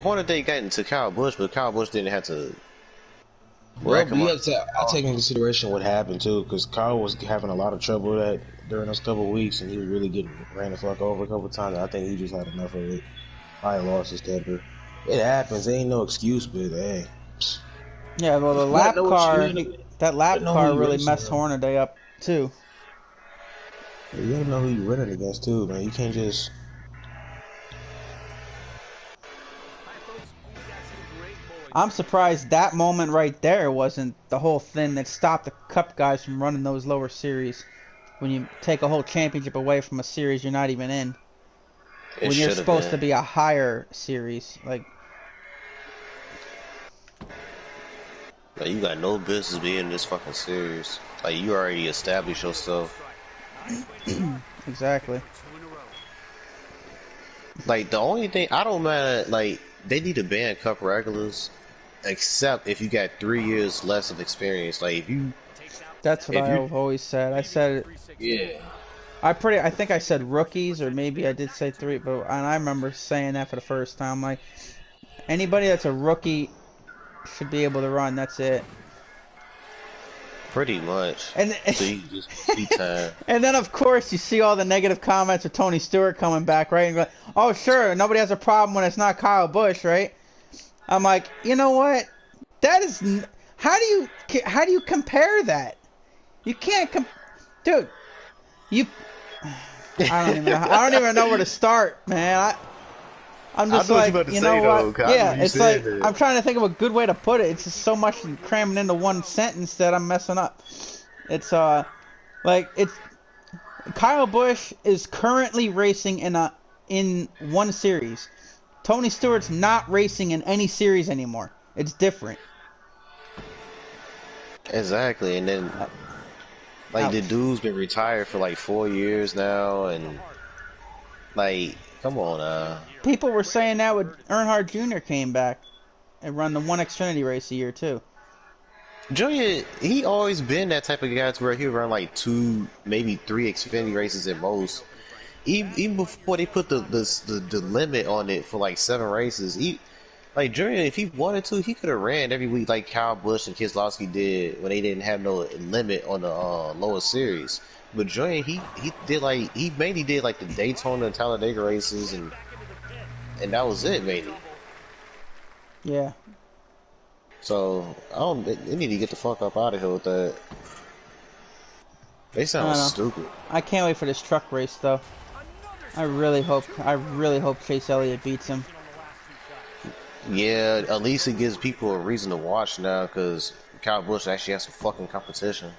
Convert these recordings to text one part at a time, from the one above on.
point that they got into Kyle Busch, but Kyle Busch didn't have to Well, wreck but him you up. have to I take into consideration what happened too, because Kyle was having a lot of trouble that during those couple of weeks, and he was really getting ran the fuck over a couple of times. I think he just had enough of it. Probably lost his temper. It happens. There ain't no excuse, but hey. Yeah, well, the lap car, that lap car really racing, Mm. man. Mm. You Mm. gotta know who you're racing against, too. You gotta know who you're running against too, man. You can't just. I'm surprised that moment right there wasn't the whole thing that stopped the Cup guys from running those lower series. When you take a whole championship away from a series you're not even in. It When you're should have supposed to been. be a higher series. Like You got no business being in this fucking series. Like, you already established yourself. exactly. Like, the only thing, I don't mind, like, they need to ban Cup regulars, except if you got 3 years less of experience. Like, That's what I've always said. I said yeah. I think I said rookies, or maybe I did say 3, but and I remember saying that for the first time. Like, anybody that's a rookie should be able to run. That's it. Pretty much. And So you just see time. and then of course you see all the negative comments of Tony Stewart coming back, right? And go, oh sure, nobody has a problem when it's not Kyle Busch, right? I'm like, you know what? That is how do you compare that? You can't dude. I don't even know where to start, man. I'm just like, you know what? Yeah, it's like I'm trying to think of a good way to put it. It's just so much cramming into one sentence that I'm messing up. It's like it's Kyle Busch is currently racing in one series. Tony Stewart's not racing in any series anymore. It's different. Exactly, and then like the dude's been retired for like 4 years now, and like, come on now. People were saying that when Earnhardt Jr. came back and run the one Xfinity race a year too. Junior, he always been that type of guy to where he'll run like 2, maybe 3 Xfinity races at most. Even before they put the limit on it for like 7 races, like Junior, if he wanted to, he could have ran every week like Kyle Busch and Keselowski did when they didn't have no limit on the lower series. But Junior, he mainly did like the Daytona and Talladega races, and that was it mainly. Yeah. So they need to get the fuck up out of here with that. They sound stupid. I can't wait for this truck race though. I really hope Chase Elliott beats him. Yeah, at least it gives people a reason to watch now, because Kyle Busch actually has some fucking competition.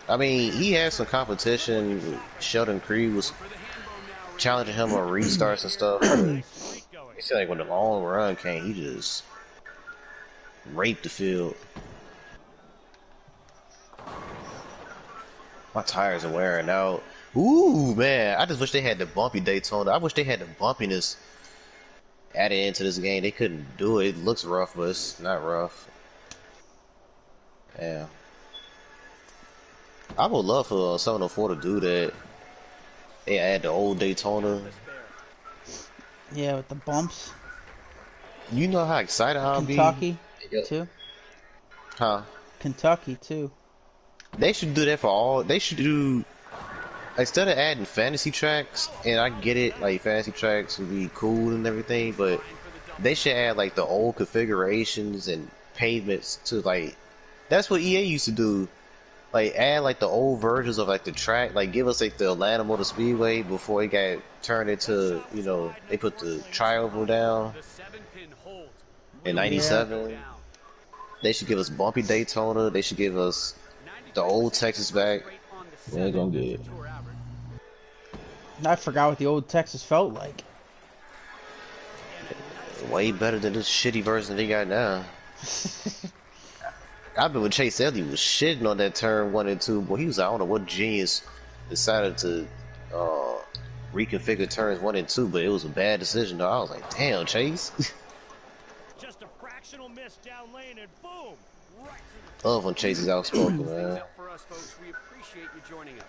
I mean, he had some competition. Sheldon Creed was challenging him on restarts and stuff. But it seemed like when the long run came, he just raped the field. My tires are wearing out. Ooh, man. I just wish they had the bumpy Daytona. I wish they had the bumpiness added into this game. They couldn't do it. It looks rough, but it's not rough. Yeah. I would love for 704 to do that. They add the old Daytona. Yeah, with the bumps. You know how excited I'll be? Kentucky, too. Huh? Kentucky, too. They should do that for all. They should do, instead of adding fantasy tracks, and I get it, like fantasy tracks would be cool and everything, but they should add like the old configurations and pavements to, like, that's what EA used to do. Like, add like the old versions of like the track, like give us like the Atlanta Motor Speedway before it got turned into, you know, they put the tri-oval down in '97. Yeah. They should give us bumpy Daytona. They should give us the old Texas back. They ain't gonna get it. I forgot what the old Texas felt like. Way better than this shitty version they got now. I've been with Chase Elliott was shitting on that turn 1 and 2. Boy, he was like, I don't know what genius decided to reconfigure turns 1 and 2, but it was a bad decision though. I was like, damn, Chase. Just a fractional miss down lane and boom. Right. Love when Chase is outspoken, man. For us folks, we appreciate you joining us.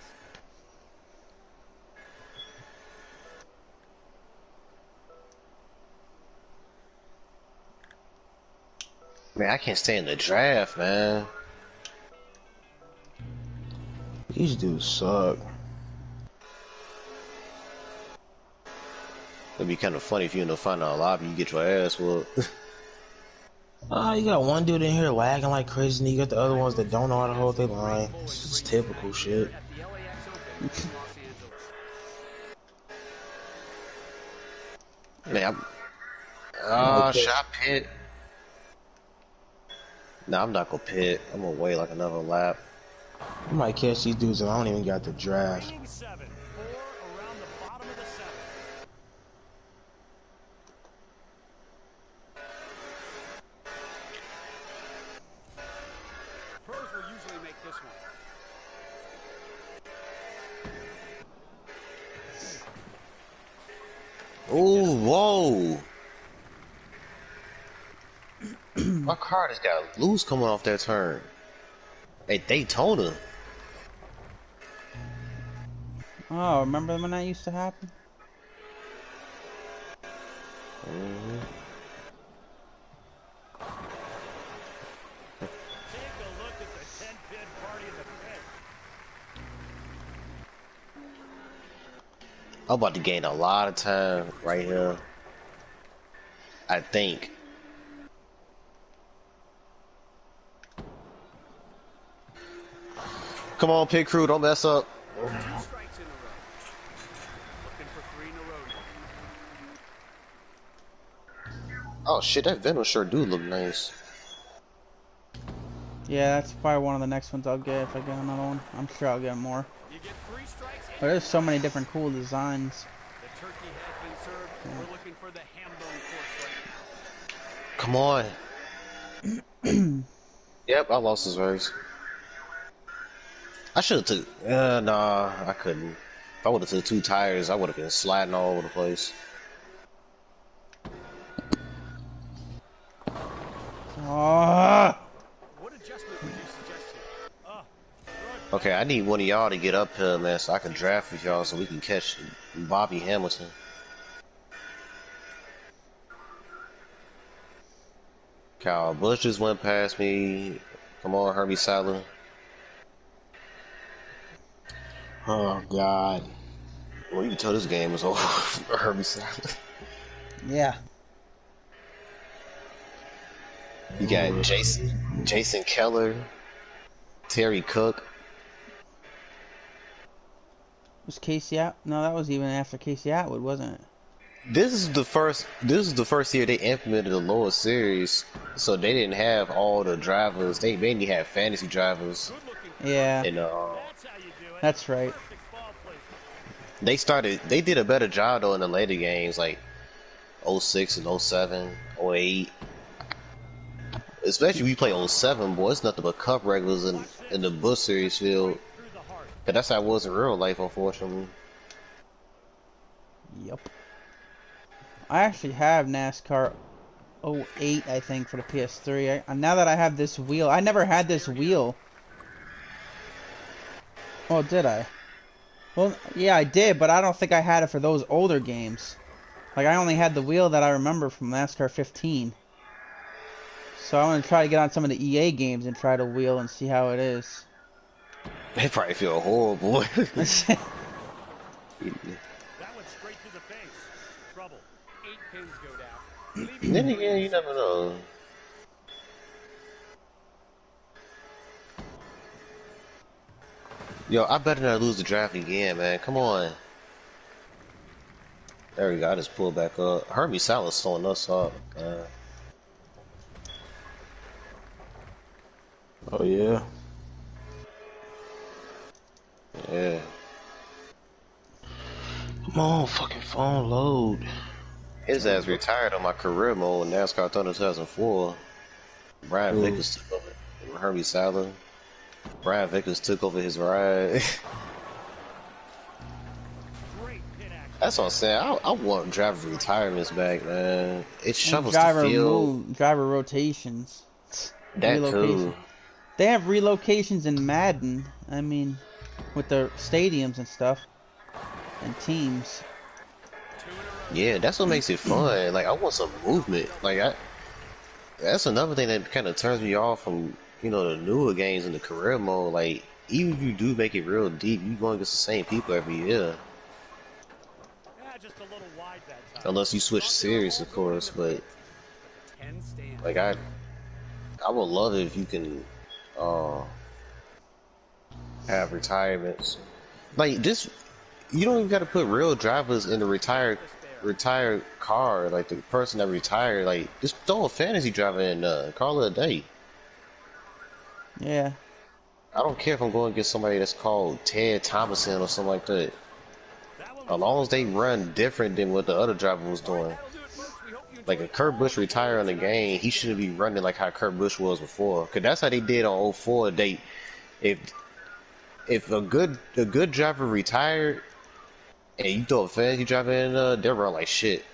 Man, I can't stay in the draft, man. These dudes suck. It'd be kind of funny if you in the final lobby, you get your ass whooped. You got one dude in here lagging like crazy, and you got the other ones that don't know how to hold their line. It's just typical shit. Man, should I pit? Nah, I'm not gonna pit. I'm gonna wait like another lap. I might catch these dudes and I don't even got the draft. Oh, whoa! My car just got loose coming off that turn. Hey, Daytona. Oh, remember when that used to happen? I'm about to gain a lot of time right here. I think. Come on, pit crew, don't mess up. Oh shit, that Venom sure do look nice. Yeah, that's probably one of the next ones I'll get if I get another one. I'm sure I'll get more. But there's so many different cool designs. Come on. Yep, I lost his race. I should have took. Nah, I couldn't. If I would have took 2 tires, I would have been sliding all over the place. What adjustment would you suggest here? Okay, I need one of y'all to get up here, man, so I can draft with y'all so we can catch Bobby Hamilton. Kyle Busch just went past me. Come on, Herbie Sadler. Oh God. Well, you can tell this game is over for Herbie Sadler. Yeah. You got Jason Keller, Terry Cook. Was Casey out? No, that was even after Casey Atwood, wasn't it? This is the first year they implemented the lower series, so they didn't have all the drivers. They mainly had fantasy drivers. Yeah. And that's right. They did a better job though in the later games like 06 and 07, 08. Especially we play 07, boy, it's nothing but cup regulars in the Busch series field. But that's how it was in real life, unfortunately. Yep. I actually have NASCAR 08, I think, for the PS3. Now that I have this wheel, I never had this wheel. Oh, did I? Well, yeah, I did, but I don't think I had it for those older games. Like, I only had the wheel that I remember from NASCAR 15. So I'm going to try to get on some of the EA games and try to wheel and see how it is. They probably feel horrible. That went straight to the face. Trouble. 8 pins go down. Then again, you never know. Yo, I better not lose the draft again, man. Come on. There we go. I just pulled back up. Herbie Salas slowing us up. Oh yeah. Yeah. Come on, fucking phone load. His ass retired on my career mode in NASCAR Thunder 2004. Brian Vickers took over. Herbie Salas. Brian Vickers took over his ride. That's what I'm saying. I want driver retirements back, man. It shovels the field. Driver rotations. That too. They have relocations in Madden. I mean, with the stadiums and stuff, and teams. Yeah, that's what makes it fun. Like I want some movement. Like that's another thing that kind of turns me off from, you know, the newer games in the career mode. Like, even if you do make it real deep, you going against the same people every year. Yeah, just a little wide that time. Unless you switch series, of course. But like, I would love it if you can have retirements. Like, just, you don't even got to put real drivers in the retired car. Like, the person that retired, like, just throw a fantasy driver in, call it a day. Yeah. I don't care if I'm going to get somebody that's called Ted Thomason or something like that. As long as they run different than what the other driver was doing. Like, if Kurt Busch retired on the game, he shouldn't be running like how Kurt Busch was before. Cause that's how they did on 04. If a good driver retired and you throw a fantasy driver in, they'll run like shit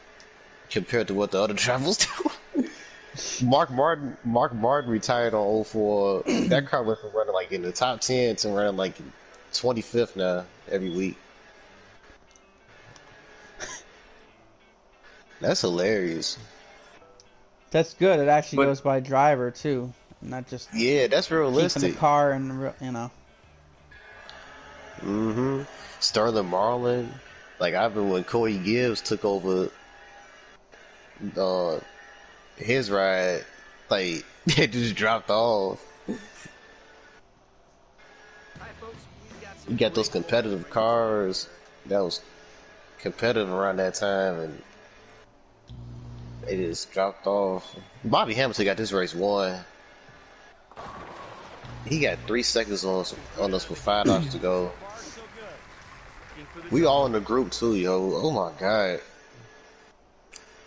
compared to what the other drivers do. Mark Martin retired on 04. That car went from running like in the top 10 to running like 25th now every week. That's hilarious. That's good. It actually goes by driver too, not just that's realistic. Keeping the car and you know. Sterling Marlin, like I've been when Corey Gibbs took over his ride, like it just dropped off. You got those competitive cars that was competitive around that time, and it just dropped off. Bobby Hamilton got this race won. He got 3 seconds on us with 5 laps to go. We all in the group too, yo. Oh my god.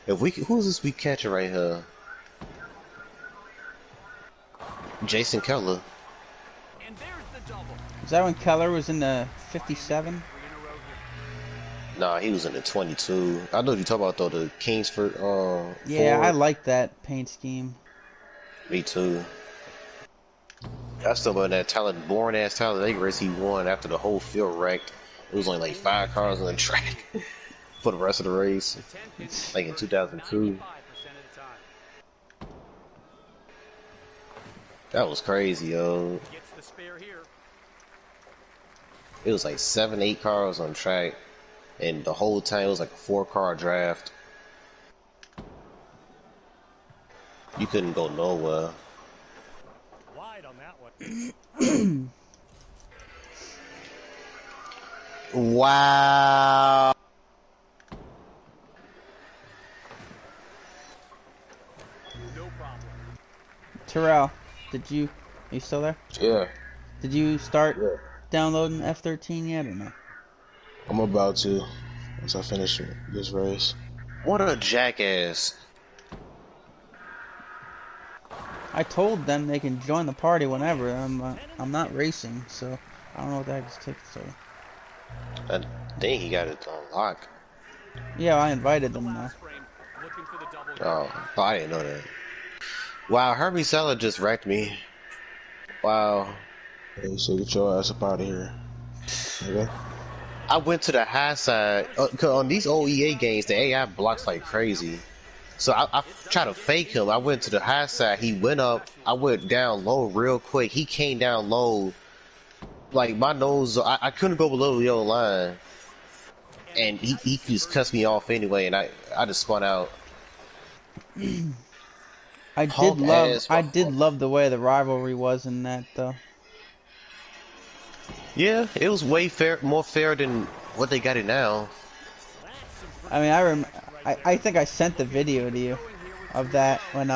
Who's this we catching right here? Jason Keller. Is that when Keller was in the 57? Nah, he was in the 22. I know what you're talking about though, the Kingsford yeah, Ford. I like that paint scheme. Me too. I still remember that boring ass Talladega race he won after the whole field wrecked. It was only like 5 cars on the track for the rest of the race. Like in 2002. That was crazy, yo. It was like 7, 8 cars on track, and the whole time it was like a 4-car draft. You couldn't go nowhere. Wide on that one. Wow. No problem. Terrell, are you still there? Yeah. Did you start downloading F13 yet or no? I'm about to, once I finish this race. What a jackass. I told them they can join the party whenever. I'm not racing, so I don't know what the heck this tickets are. I think he got it unlocked. Yeah, I invited them now. Oh, I didn't know that. Wow, Herbie Seller just wrecked me. Wow. Hey, so get your ass up out of here. Okay? I went to the high side. Cause on these old EA games, the AI blocks like crazy. So I tried to fake him. I went to the high side. He went up. I went down low real quick. He came down low. Like my nose, I couldn't go below the yellow line. And he just cussed me off anyway, and I just spun out. I did love the way the rivalry was in that though. Yeah, it was way more fair than what they got it now. I mean, I think I sent the video to you of that when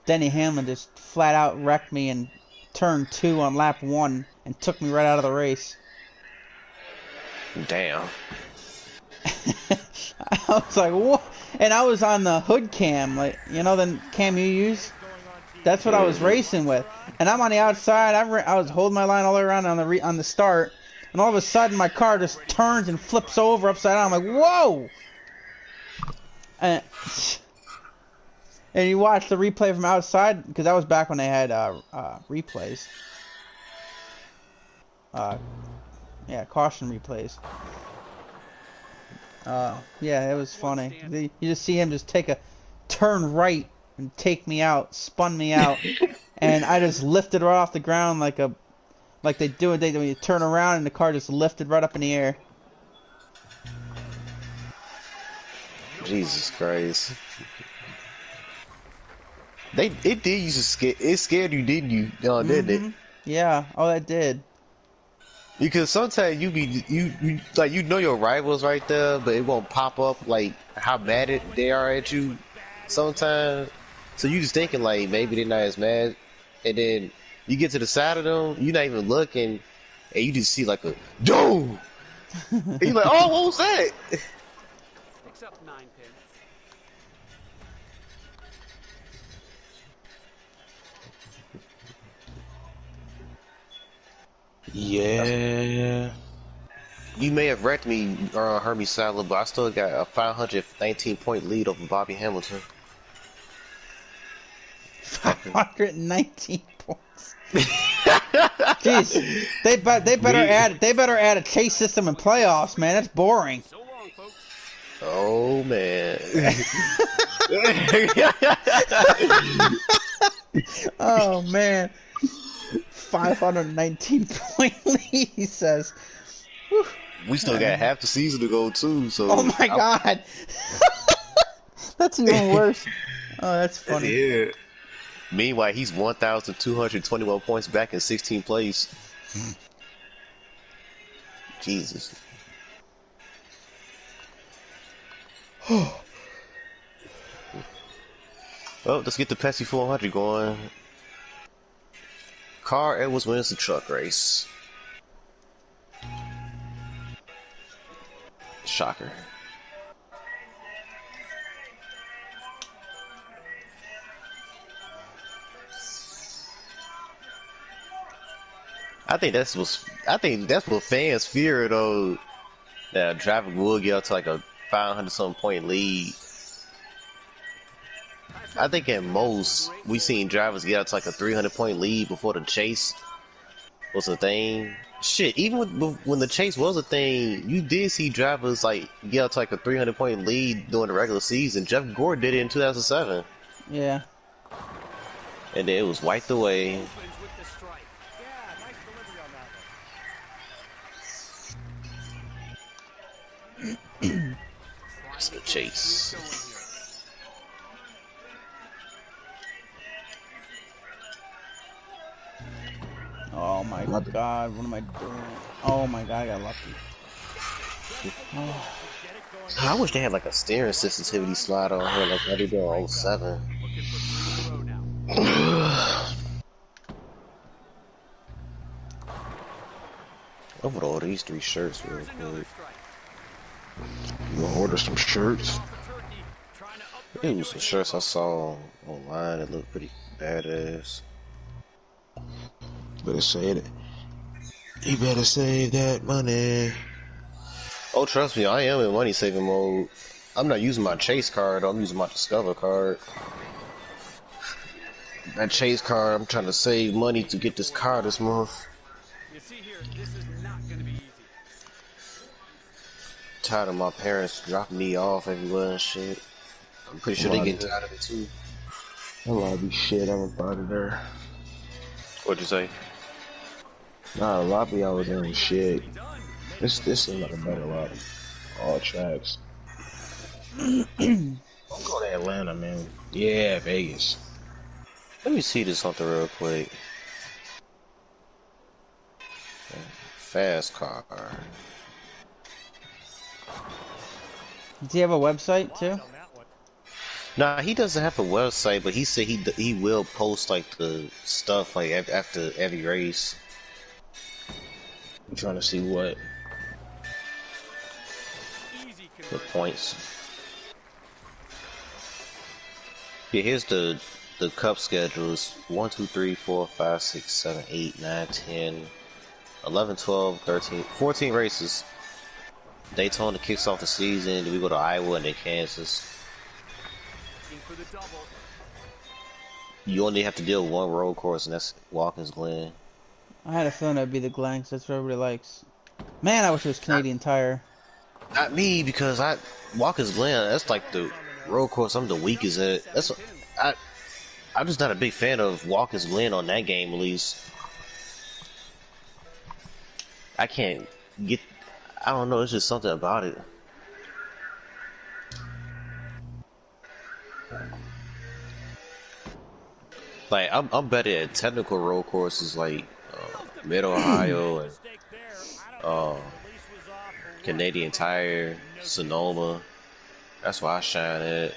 Denny Hamlin just flat out wrecked me in turn 2 on lap 1 and took me right out of the race. Damn. I was like, what? And I was on the hood cam, like, you know the cam you use? That's what I was racing with. And I'm on the outside. I was holding my line all the way around on the start. And all of a sudden, my car just turns and flips over upside down. I'm like, whoa! And you watch the replay from outside, because that was back when they had replays. Yeah, caution replays. Yeah, it was funny. You just see him just take a turn right and take me out, spun me out, and I just lifted right off the ground like they do when you turn around and the car just lifted right up in the air. Jesus Christ. It did used to scare. It scared you, didn't you? Didn't it? Yeah. Oh, that did. Because sometimes you like your rivals right there, but it won't pop up like how mad they are at you. Sometimes, so you just thinking like maybe they're not as mad, and then you get to the side of them, you're not even looking, and you just see like a dude. And you're like, oh, what was that? Picks up 9 pin. Yeah. You may have wrecked me, hurt me sadly, but I still got a 519-point lead over Bobby Hamilton. 519 points. Jeez, they better add a chase system in playoffs, man. That's boring. So long, folks. Oh man. Oh man. 519-point lead, he says. Whew. We still got half the season to go too, so. Oh my god. That's even worse. Oh, that's funny. Yeah. Meanwhile, he's 1,221 points back in 16th place. Jesus. Well, let's get the Pepsi 400 going. Carl Edwards wins the truck race. Shocker. I think that's what fans fear though. That a driver will get up to like a 500-something point lead. I think at most we seen drivers get up to like a 300-point lead before the chase was a thing. Shit, even when the chase was a thing, you did see drivers like get up to like a 300-point lead during the regular season. Jeff Gore did it in 2007. Yeah. And then it was wiped away. It's the chase. Oh my god, what am I doing? Oh my god, I got lucky. Oh. I wish they had like a steering sensitivity slide on here like they do on 07. I'm gonna order these 3 shirts real quick. You wanna order some shirts? It was some shirts I saw online that looked pretty badass. Better say it. You better save that money. Oh, trust me, I am in money saving mode. I'm not using my Chase card, I'm using my Discover card. That Chase card, I'm trying to save money to get this car this month. You see here, this is not gonna be easy. Tired of my parents dropping me off everywhere and shit. I'm pretty sure they get tired of it too. A lot of shit I'm about it there. What'd you say? Nah, a lot of y'all was doing shit. This seems like a better lobby. All tracks. I'm going to Atlanta, man. Yeah, Vegas. Let me see this something real quick. Fast car. Does he have a website too? Nah, he doesn't have a website, but he said he will post like the stuff like after every race. I'm trying to see what the points. Yeah, here's the cup schedules: 1, 2, 3, 4, 5, 6, 7, 8, 9, 10, 11, 12, 13, 14 races. Daytona kicks off the season. Then we go to Iowa and then Kansas. You only have to deal with one road course, and that's Watkins Glen. I had a feeling that'd be the Glen, 'cause that's what everybody likes. Man, I wish it was Canadian Tire. Not me, because Watkins Glen, that's like the road course I'm the weakest at. I'm just not a big fan of Walker's win on that game, at least. I can't get... I don't know, it's just something about it. Like, I'm better at technical road courses like Mid-Ohio and Canadian Tire, Sonoma. That's why I shine at.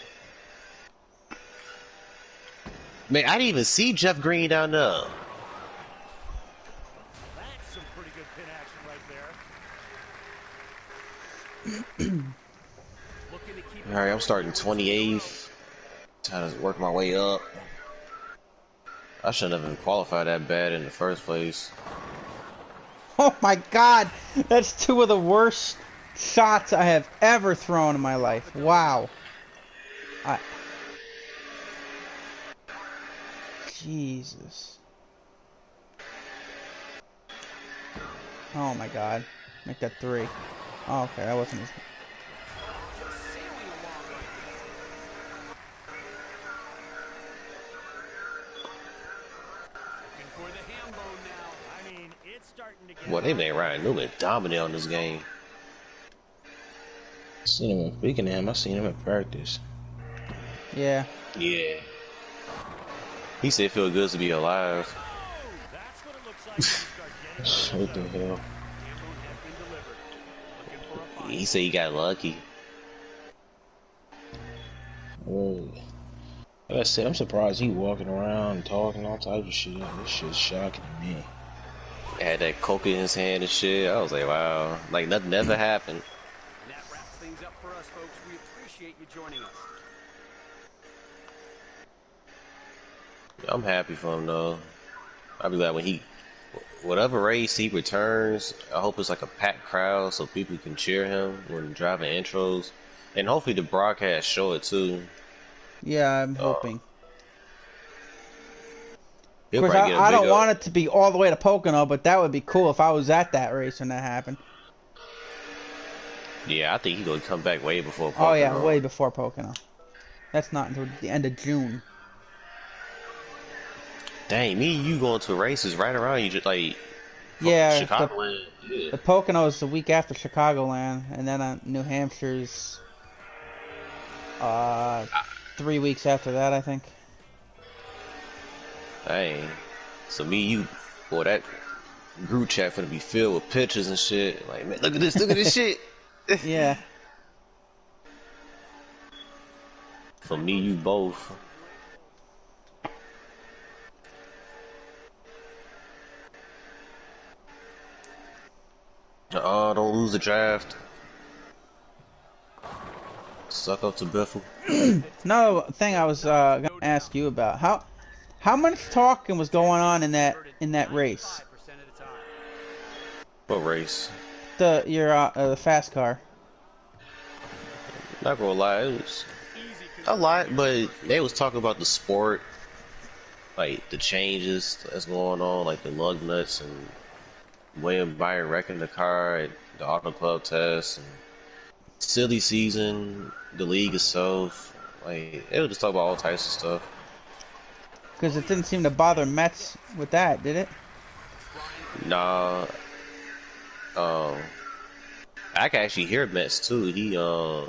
Man, I didn't even see Jeff Green down there. That's some pretty good pin action right there. Alright, I'm starting 28th. Trying to work my way up. I shouldn't have even qualified that bad in the first place. Oh my god! That's two of the worst shots I have ever thrown in my life. Wow. Jesus. Oh my god. Make that 3. Oh, okay, that wasn't as... Well, they made RHINO dominant on this game. Seen him. Speaking of him, I seen him at practice. Yeah. Yeah. He said it feel good to be alive. What the hell? He said he got lucky. Well, like I said, I'm surprised he walking around and talking all types of shit. This shit's shocking to me. Had that coke in his hand and shit. I was like, wow, like nothing ever happened. And that wraps things up for us, folks. We appreciate you joining us. I'm happy for him though. I'll be glad when whatever race he returns, I hope it's like a packed crowd so people can cheer him when driving intros. And hopefully the broadcast show it too. Yeah, I'm hoping. Of course, I don't want it to be all the way to Pocono, but that would be cool if I was at that race when that happened. Yeah, I think he's gonna come back way before Pocono. Oh yeah, way before Pocono. That's not until the end of June. Dang, me and you going to races right around you, just like Chicagoland. The Pocono is the week after Chicagoland, and then New Hampshire's 3 weeks after that, I think. Dang. So me, you, boy, that group chat finna be filled with pictures and shit. Like, man, look at this shit. Yeah. For me, you both. Don't lose the draft. Suck up to Biffle. No thing I was gonna ask you about. How much talking was going on in that race? What race? The fast car. Not gonna lie, it was a lot, but they was talking about the sport, like the changes that's going on, like the lug nuts and William Byron wrecking the car at the auto club test, and silly season, the league itself. Like they would just talk about all types of stuff. Because it didn't seem to bother Metz with that, did it? Nah. I can actually hear Metz too. He I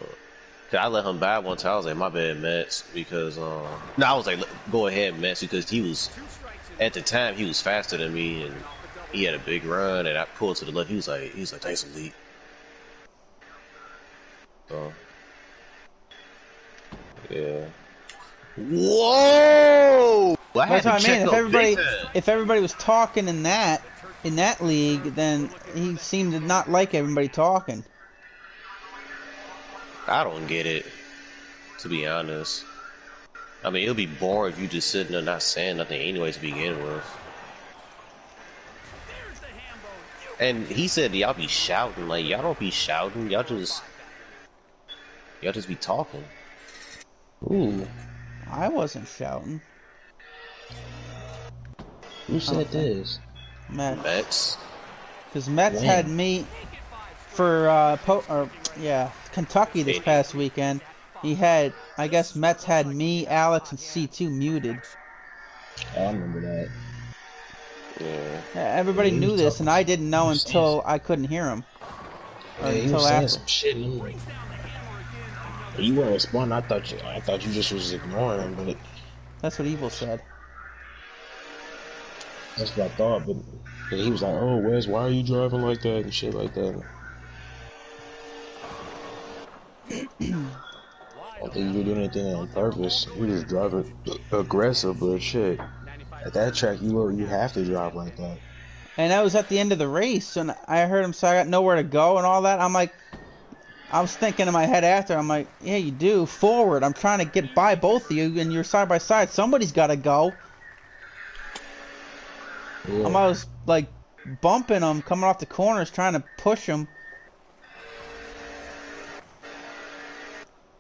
let him buy one time. I was like, my bad, Metz, because no, I was like, go ahead, Metz, because he was at the time he was faster than me and he had a big run and I pulled to the left. He was like, thanks, Elite. So yeah. Whoa! Well, that's what I mean. If everybody was talking in that league, then he seemed to not like everybody talking. I don't get it, to be honest. I mean, it'll be boring if you just sitting there not saying nothing anyway to begin with. And he said y'all be shouting. Like, y'all don't be shouting. Y'all just be talking. Ooh. I wasn't shouting. Who said this? Metz. Because Metz had me for Kentucky this past weekend. He had, I guess Metz had me, Alex, and C2 muted. I remember that. Yeah. Everybody knew this, and I didn't know until I couldn't hear him. Yeah, he was saying some shit. You weren't responding. I thought you just was ignoring him, but that's what Evil said. That's what I thought. But he was like, "Oh, Wes, why are you driving like that and shit like that?" I don't think you were doing anything on purpose. You just driving aggressive, but shit. At that track, you have to drive like that. And that was at the end of the race, and I heard him say I got nowhere to go and all that. I'm like, I was thinking in my head after, I'm like, yeah, you do. Forward. I'm trying to get by both of you, and you're side by side. Somebody's got to go. Yeah. I was like bumping them, coming off the corners, trying to push them.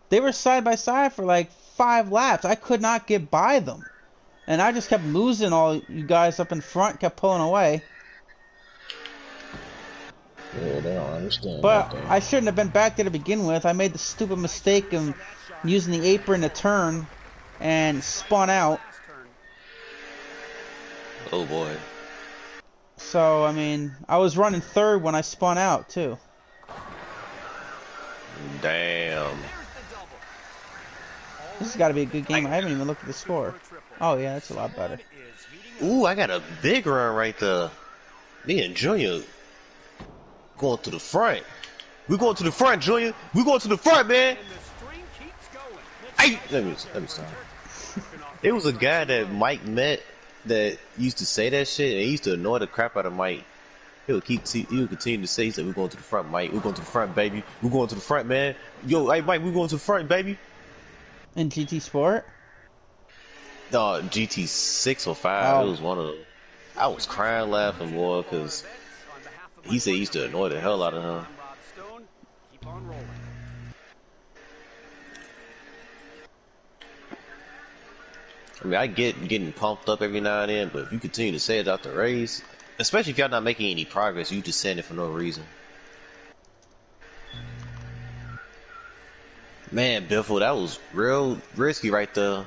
They were side by side for like 5 laps. I could not get by them. And I just kept losing all you guys up in front, kept pulling away. Yeah, they don't understand. But I shouldn't have been back there to begin with. I made the stupid mistake of using the apron to turn and spun out. Oh boy. So, I mean, I was running third when I spun out, too. Damn. This has got to be a good game. I haven't even looked at the score. Oh, yeah, that's a lot better. Ooh, I got a big run right there. Me and Junior going to the front. We're going to the front, Junior. We're going to the front, man. Hey, let me stop. It was a guy that Mike met that used to say that shit, and he used to annoy the crap out of Mike. He would continue to say, he said, "We're going to the front, Mike. We're going to the front, baby. We're going to the front, man. Yo, hey, Mike, we're going to the front, baby." In GT Sport? No, GT 6 or 5. Oh. It was one of them. I was crying laughing, boy, because he said he used to annoy the hell out of him. I mean, I get getting pumped up every now and then, but if you continue to say it out the race, especially if y'all not making any progress, you just saying it for no reason. Man, Biffle, that was real risky right there.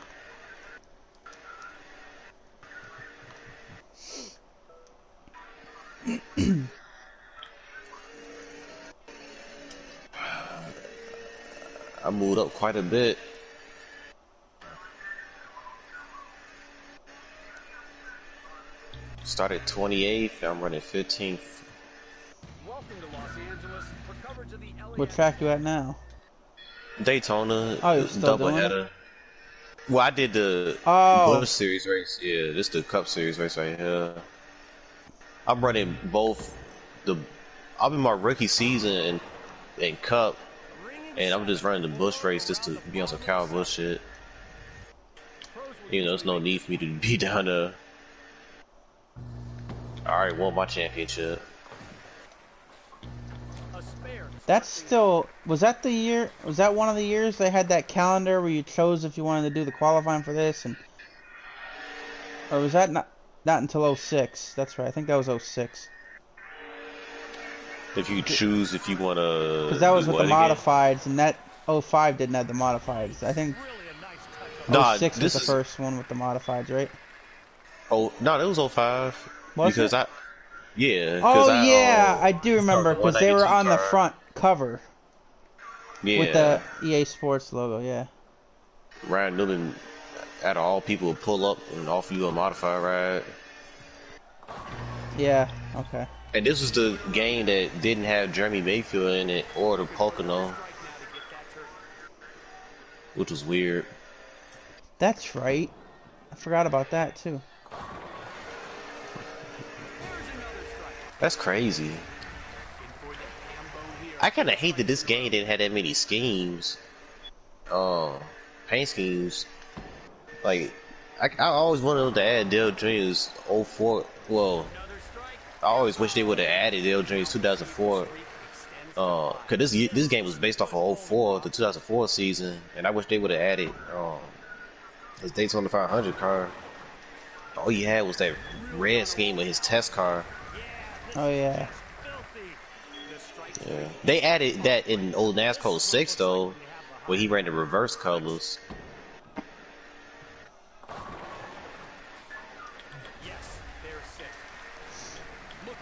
I moved up quite a bit. Started 28th, I'm running 15th. Welcome to Los Angeles for coverage of the LAX. What track you at now? Daytona. Oh, you're still doing it? Well, I did the Bush Series race. Yeah, this is the Cup Series race right here. I'm running both I'm in my rookie season and Cup, and I'm just running the Bush race just to be on some Kyle Busch shit. You know, there's no need for me to be down there. I already won my championship. That's still, was that the year, was that one of the years they had that calendar where you chose if you wanted to do the qualifying for this, and, or was that not until 06? That's right, I think that was 06. If you choose if you want to, because that was with the modifieds, and that 05 didn't have the modifieds. I think 06 was the first one with the modifieds, right? Oh no, it was 05. Was because it? I do remember, because they were on the front cover. Yeah. With the EA Sports logo, yeah. Ryan Newman, out of all people, would pull up and offer you a modified ride. Yeah, okay. And this was the game that didn't have Jeremy Mayfield in it or the Pocono, which was weird. That's right. I forgot about that too. That's crazy. I kind of hate that this game didn't have that many schemes. Paint schemes. Like, I always wanted them to add Dale Jr.'s 04. Well, I always wish they would have added Dale Jr.'s 2004. Cause this game was based off of 04, the 2004 season, and I wish they would have added his Daytona 500 car. All he had was that red scheme with his test car. Oh yeah. Yeah. They added that in old NASCAR 6 though, where he ran the reverse colors.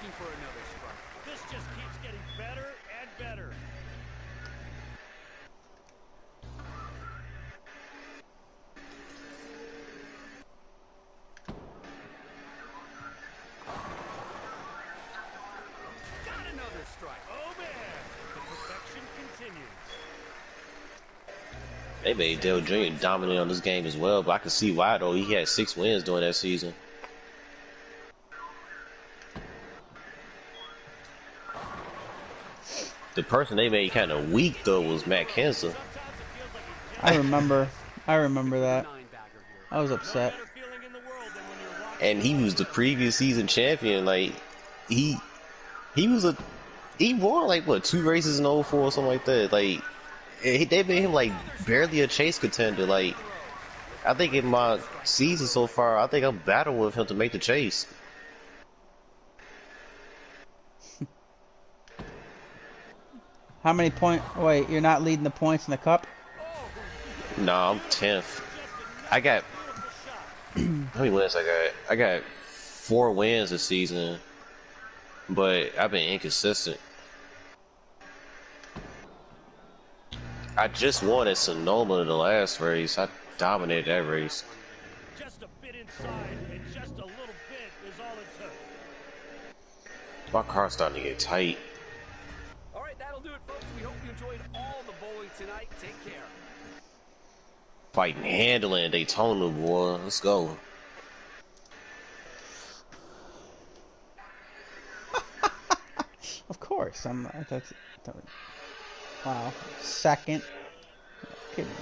looking for another strike. This just keeps getting better and better. Got another strike. Oh man, the perfection continues. They made Dale Jr. dominant on this game as well, but I can see why though. He had 6 wins during that season. The person they made kind of weak though was Matt Kenseth. I remember that. I was upset. And he was the previous season champion. Like he won like what 2 races in 04 or something like that. Like they made him like barely a chase contender. Like I think in my season so far, I think I'm battling with him to make the chase. How many points? Wait, you're not leading the points in the cup? No, I'm 10th. I got how many wins I got? I got 4 wins this season, but I've been inconsistent. I just won at Sonoma in the last race. I dominated that race. Just a bit inside, and just a little bit is all it took. My car's starting to get tight. All right, that'll do it, folks. We hope you enjoyed all the bowling tonight. Take care. Fighting handling Daytona, boy. Let's go. Of course. Wow. Second. Give me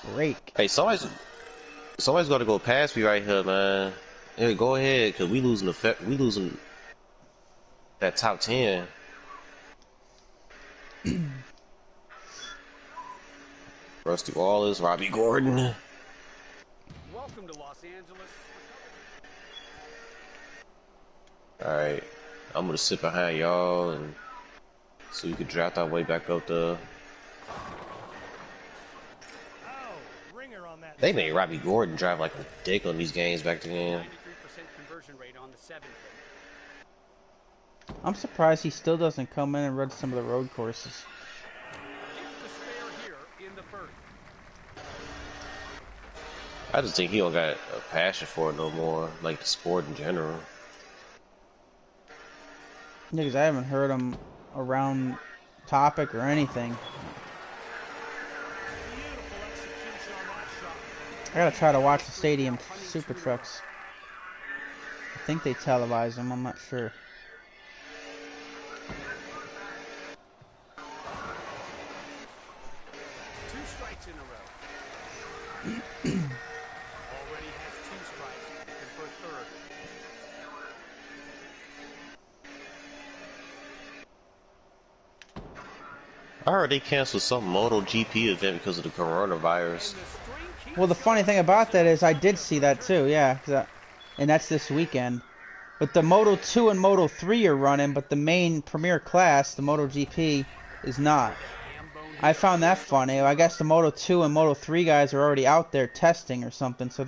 a break. Hey, somebody's got to go past me right here, man. Hey, go ahead, cause we losing that top 10. Rusty Wallace, Robbie Gordon. Welcome to Los Angeles. Alright, I'm gonna sit behind y'all and so we can draft our way back up there. They made Robbie Gordon drive like a dick on these games back then. 93% conversion rate on the 7th. I'm surprised he still doesn't come in and run some of the road courses. It's the spare here in the first. I just think he don't got a passion for it no more, like the sport in general. Yeah, because I haven't heard him around topic or anything. I gotta try to watch the stadium super trucks. I think they televise them, I'm not sure. Two strikes in a row. Already has 2 strikes, looking for a third. I heard they canceled some MotoGP event because of the coronavirus. Well, the funny thing about that is I did see that too, yeah. And that's this weekend. But the Moto 2 and Moto 3 are running, but the main premier class, the MotoGP, is not. I found that funny. I guess the Moto 2 and Moto 3 guys are already out there testing or something, so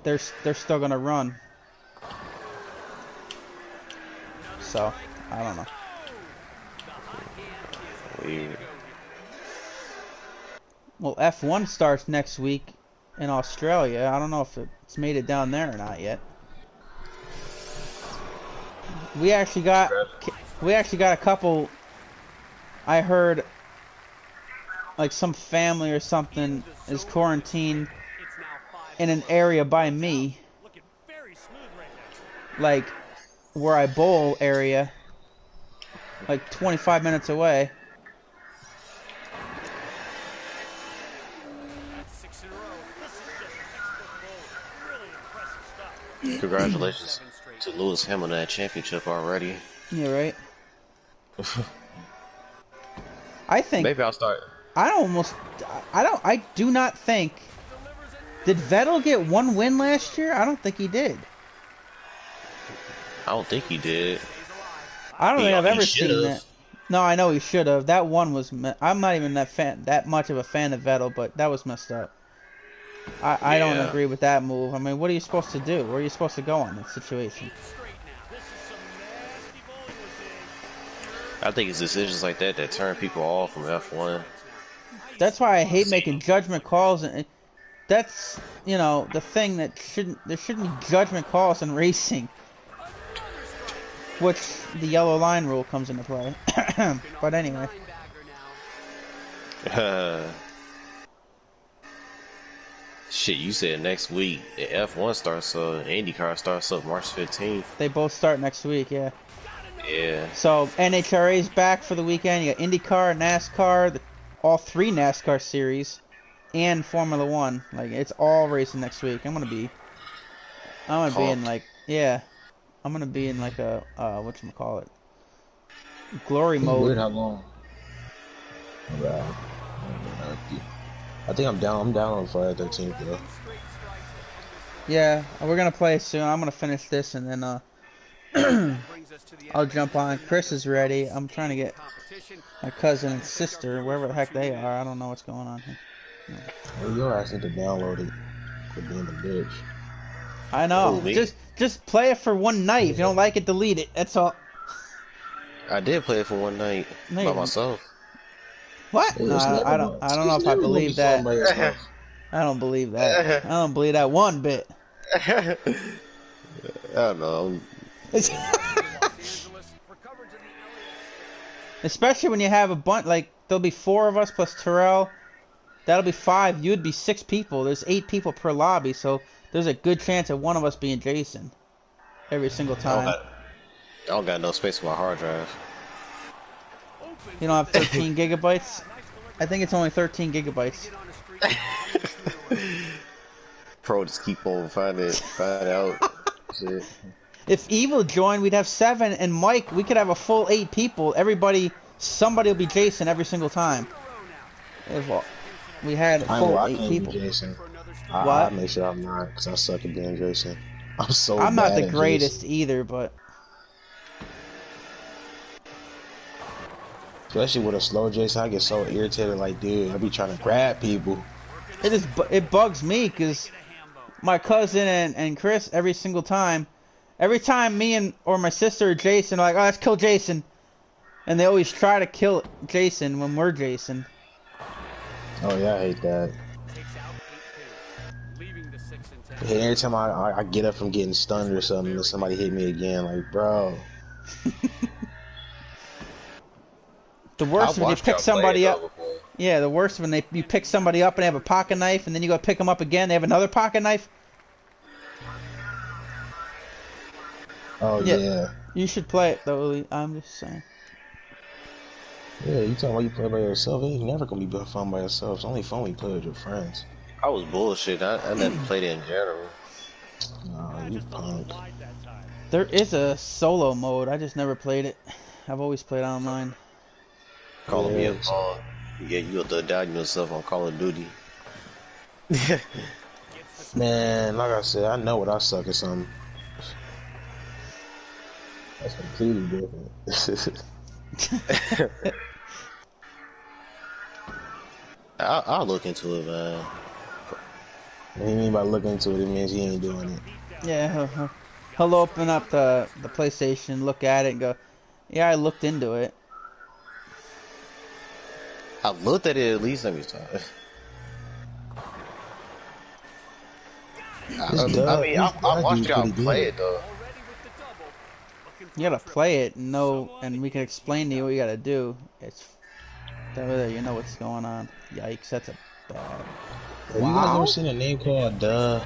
they're still gonna run. So, I don't know. Weird. Well, F1 starts next week in Australia. I don't know if it's made it down there or not yet. We actually got a couple. I heard like some family or something is quarantined in an area by me, like where I bowl area, like 25 minutes away. Congratulations to Lewis Hamilton at championship already. Yeah, right. I think maybe I'll start. I do not think. Did Vettel get 1 win last year? I don't think he did. I don't think he did. I don't think I've ever seen that. No, I know he should have. That one was. I'm not even that much of a fan of Vettel, but that was messed up. I don't agree with that move. I mean, what are you supposed to do? Where are you supposed to go in that situation? I think it's decisions like that that turn people off from F1. That's why I hate making judgment calls, and that's, you know, the thing that there shouldn't be judgment calls in racing, which the yellow line rule comes into play. But anyway. Shit, you said next week F1 starts up, IndyCar starts up March 15th. They both start next week, yeah. Yeah. So NHRA's back for the weekend. You got IndyCar, NASCAR, all 3 NASCAR series, and Formula 1. Like, it's all racing next week. I'm gonna be in like, yeah, I'm gonna be in like a whatchamacallit, glory mode. Weird how long. I think I'm down on Friday 13th though. Yeah, we're gonna play soon. I'm gonna finish this and then I'll jump on. Chris is ready. I'm trying to get my cousin and sister, wherever the heck they are. I don't know what's going on here. Well, your ass need to download it for being a bitch. I know. Just play it for one night. If you don't like it, delete it. That's all. I did play it for one night by myself. What? No, I don't know if I believe that. I don't believe that. I don't believe that one bit. I don't know. Especially when you have a bunch, like, there'll be 4 of us plus Terrell. That'll be 5. You'd be 6 people. There's 8 people per lobby, so there's a good chance of one of us being Jason. Every single time. I don't got no space for my hard drive. You don't have 13 gigabytes? I think it's only 13 gigabytes. Pro just keep on find out. Shit. If Evil joined, we'd have 7, and Mike, we could have a full 8 people. Somebody will be Jason every single time. If we had a full 8 people. Jason. What? I make sure I'm not, because I suck at being Jason. I'm not the greatest either, but... Especially with a slow Jason, I get so irritated. Like, dude, I be trying to grab people. It bugs me because my cousin and Chris every time me or my sister or Jason are like, oh, let's kill Jason, and they always try to kill Jason when we're Jason. Oh yeah, I hate that. Hey, every time I get up from getting stunned or something, and somebody hit me again, like, bro. The worst when you pick somebody up. Yeah, the worst when you pick somebody up and they have a pocket knife, and then you go pick them up again, they have another pocket knife. Oh yeah. You should play it though. I'm just saying. Yeah, you talking about you play by yourself? It ain't never gonna be fun by yourself. It's only fun when you play with your friends. I was bullshit. I never played it in general. Nah, you punk. There is a solo mode. I just never played it. I've always played online. Calling me a call. Yeah, you'll doubt yourself on Call of Duty. Man, like I said, I know what I suck at something. That's completely different. I'll look into it, man. What do you mean by looking into it? It means he ain't doing it. Yeah, he'll open up the PlayStation, look at it, and go, yeah, I looked into it. I looked at it at least every time. I watched y'all play it though. You gotta play it and know, and we can explain to you what you gotta do. It's that way you know what's going on. Yikes, that's a bad. Have you guys ever seen a name called the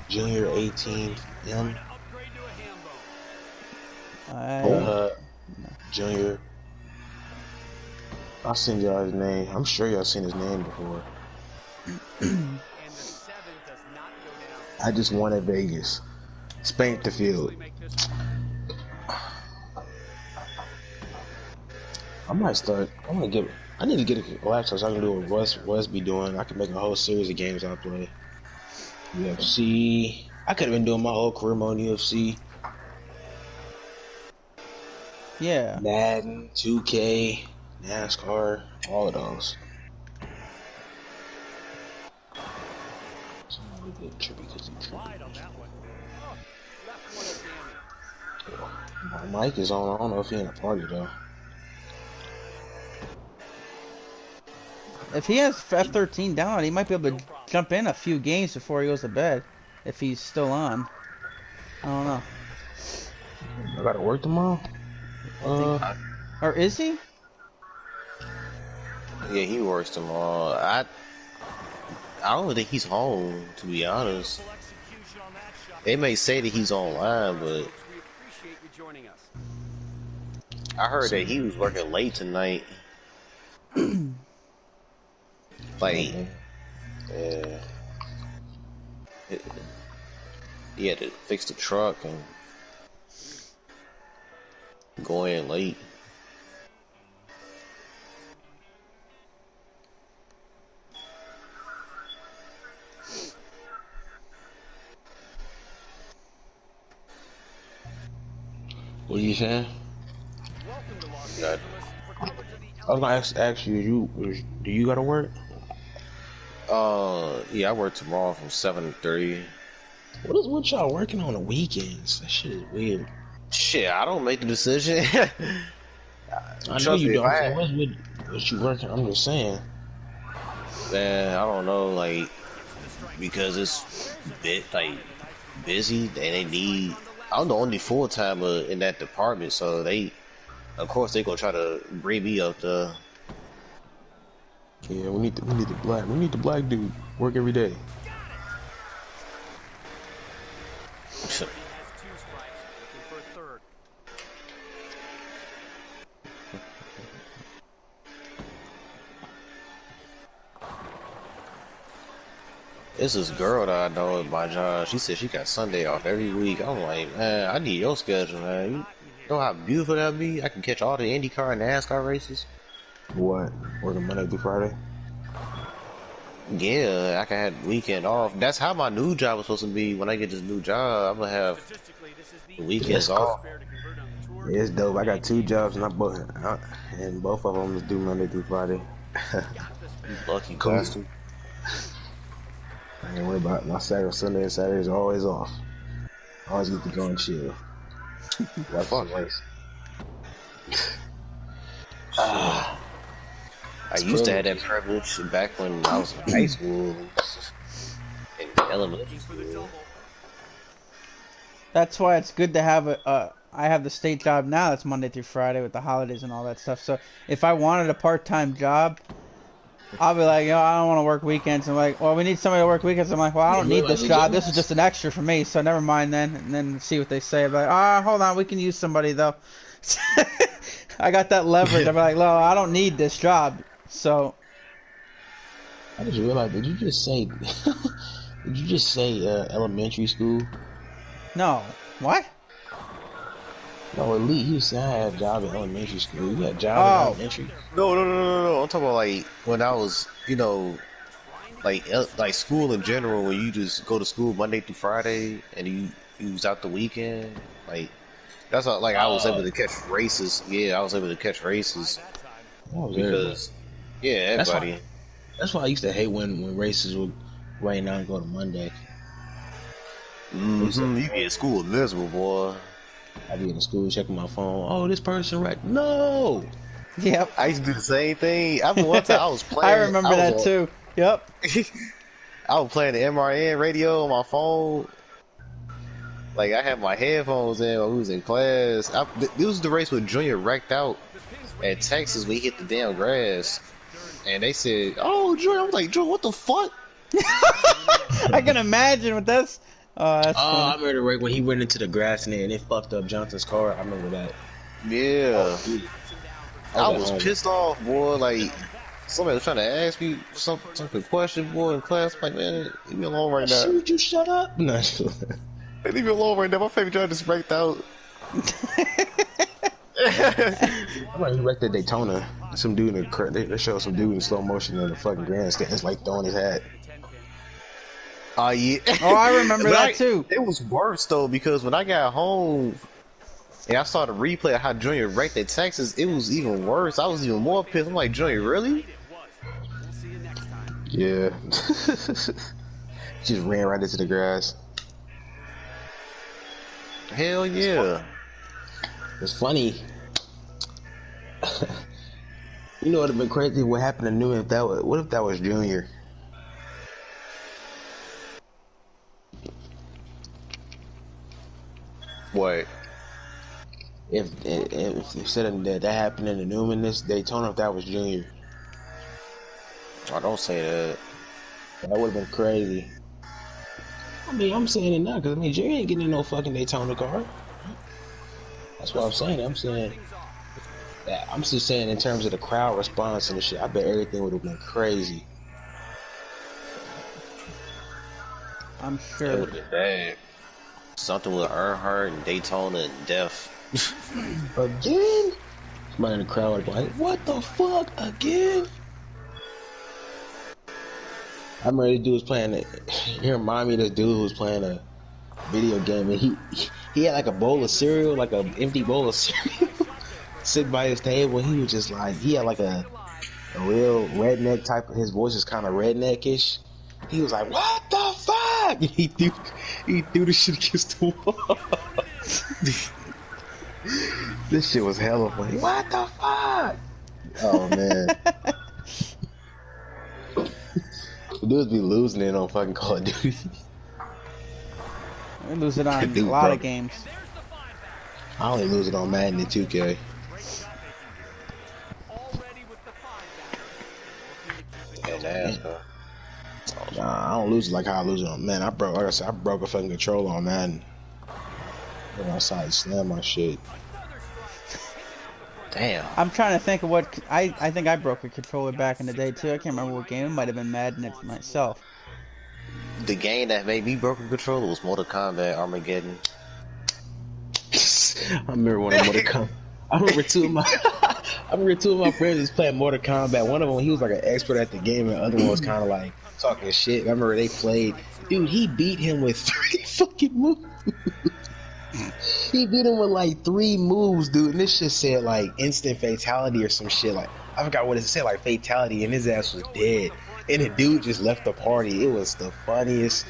Junior 18 M? Junior. I'll send y'all his name. I'm sure y'all seen his name before. I just won at Vegas. Spanked the field. I might start. I need to get a laptop so I can do what Wes be doing. I can make a whole series of games I play. UFC. I could have been doing my whole career mode on UFC. Yeah. Madden, 2K, NASCAR, all of those. My mic is on. I don't know if he in a party though. If he has F13 down, he might be able to jump in a few games before he goes to bed. If he's still on. I don't know. I gotta work tomorrow? Or is he? Yeah, he works tomorrow. I don't think he's home, to be honest. They may say that he's online, but I heard that he was working late tonight. Like, he had to fix the truck and go in late. What are you saying? God. I was gonna ask you, do you gotta work? Yeah, I work tomorrow from 7 to 3. What y'all working on the weekends? That shit is weird. Shit, I don't make the decision. I know you don't. What you working? I'm just saying. Man, I don't know, like, because it's busy and they need. I'm the only full timer in that department, so of course, they gonna try to bring me up the. Yeah, we need the black dude work every day. It's this girl that I know at my job. She said she got Sunday off every week. I'm like, man, I need your schedule, man. You know how beautiful that'd be? I can catch all the IndyCar and NASCAR races. What? Working Monday through Friday? Yeah, I can have the weekend off. That's how my new job was supposed to be. When I get this new job, I'm gonna have the weekends off. Yeah, it's dope. I got 2 jobs and both of them is due Monday through Friday. Lucky bastard. I ain't worry about my Saturday, Sunday, and Saturday is always off. I always get to go and chill. Watch the race. I used to have that privilege back when I was in high school and elementary school. That's why it's good to have I have the state job now that's Monday through Friday with the holidays and all that stuff. So if I wanted a part-time job, I'll be like, I don't want to work weekends. I'm like, well, we need somebody to work weekends. I'm like, well, I don't need this job. This is just an extra for me, so never mind then. And then see what they say. I'm like, hold on, we can use somebody though. I got that leverage. I'm like, well, I don't need this job. So I just realized, did you just say elementary school? No. What? No, Elite, you said I had a job in elementary school. You got a job in elementary? No. I'm talking about like when I was, like school in general, when you just go to school Monday through Friday and you was out the weekend. Like that's how, like I was able to catch races. Yeah, I was able to catch races because everybody. That's why I used to hate when races would rain out and go to Monday. You be at school miserable, boy. I'd be in the school checking my phone. Oh, this person right? No. Yep. I used to do the same thing. I one time I was playing. I remember that too. Yep. I was playing the MRN radio on my phone. Like I had my headphones in while we was in class. This was the race with Junior wrecked out at Texas. We hit the damn grass, and they said, "Oh, Junior." I was like, "Junior, what the fuck?" I can imagine what that's. I remember right when he went into the grass and it fucked up Johnson's car. I remember that. Yeah. I was pissed off, boy. Like, somebody was trying to ask me some question, boy, in class. I'm like, man, leave me alone right now. Should you shut up? No. Leave me alone right now. My favorite driver just wrecked out. I'm like, he wrecked at Daytona. Some dude in the they showed some dude in slow motion in the fucking grandstand. It's like throwing his hat. Oh, yeah. Oh, I remember that too. It was worse, though, because when I got home and I saw the replay of how Junior wrecked at Texas, it was even worse. I was even more pissed. I'm like, Junior, really? Yeah. Just ran right into the grass. Hell yeah. It's funny. You know, it'd have been crazy what happened to Newman if that was. What if that was Junior? What? If instead of that happened in the Newman this Daytona, if that was Junior. I don't say that. That would have been crazy. I mean, I'm saying it now because I mean, Junior ain't getting no fucking Daytona car. That's what I'm saying. I'm just saying in terms of the crowd response and the shit. I bet everything would have been crazy. I'm sure. It would have been bad. Something with Earnhardt and Daytona and death. Again? Somebody in the crowd would be like, what the fuck? Again? I remember this dude was playing it. He reminded me of this dude who was playing a video game and he had like a bowl of cereal, like an empty bowl of cereal sitting by his table, and he was just like, he had like a real redneck type of, his voice is kind of redneckish. He was like, what the fuck? And he threw the shit against the wall. This shit was hella funny. What the fuck? Oh man. Dudes be losing it on fucking Call of Duty. We lose it on a lot of games. I only lose it on Madden and 2K. Nah, I don't lose it like how I lose it on Madden. Like I said, I broke a fucking controller on Madden. Went outside and slammed my shit. Damn. I'm trying to think of what I think I broke a controller back in the day too. I can't remember what game. It might have been Madden it myself. The game that made me broke a controller was Mortal Kombat Armageddon. I remember one of Mortal Kombat. I remember two of my friends was playing Mortal Kombat. One of them, he was like an expert at the game, and the other one was kind of like talking shit. I remember they played. Dude, he beat him with 3 fucking moves. He beat him with like 3 moves, dude. And this shit said like instant fatality or some shit. Like I forgot what it said, like fatality, and his ass was dead. And the dude just left the party. It was the funniest.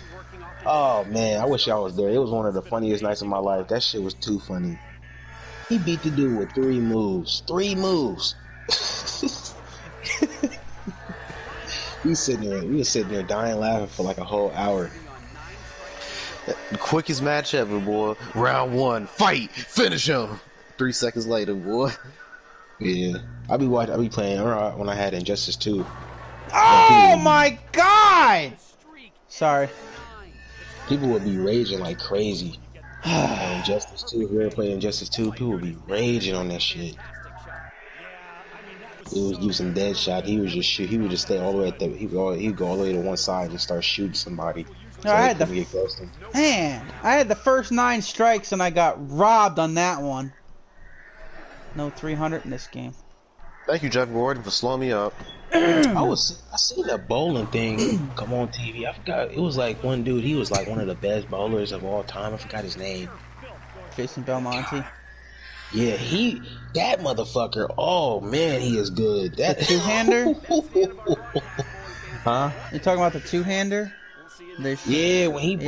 Oh man, I wish I was there. It was one of the funniest nights of my life. That shit was too funny. He beat the dude with 3 moves. 3 moves. We was sitting there dying laughing for like a whole hour. The quickest match ever, boy. Round 1, fight, finish him. 3 seconds later, boy. Yeah, I be playing when I had Injustice 2. Oh my god! Sorry. People would be raging like crazy. Injustice 2, if you ever played Injustice 2, people would be raging on that shit. He was using Deadshot. He would just stay all the way at he'd go all the way to one side and start shooting somebody. No, I had I had the first 9 strikes and I got robbed on that one. No 300 in this game. Thank you, Jeff Gordon, for slowing me up. I seen that bowling thing come on TV. I forgot, it was like one dude. He was like one of the best bowlers of all time. I forgot his name. Jason Belmonte. Yeah, that motherfucker. Oh man, he is good. That 2-hander. Huh? You talking about the 2-hander? Yeah, when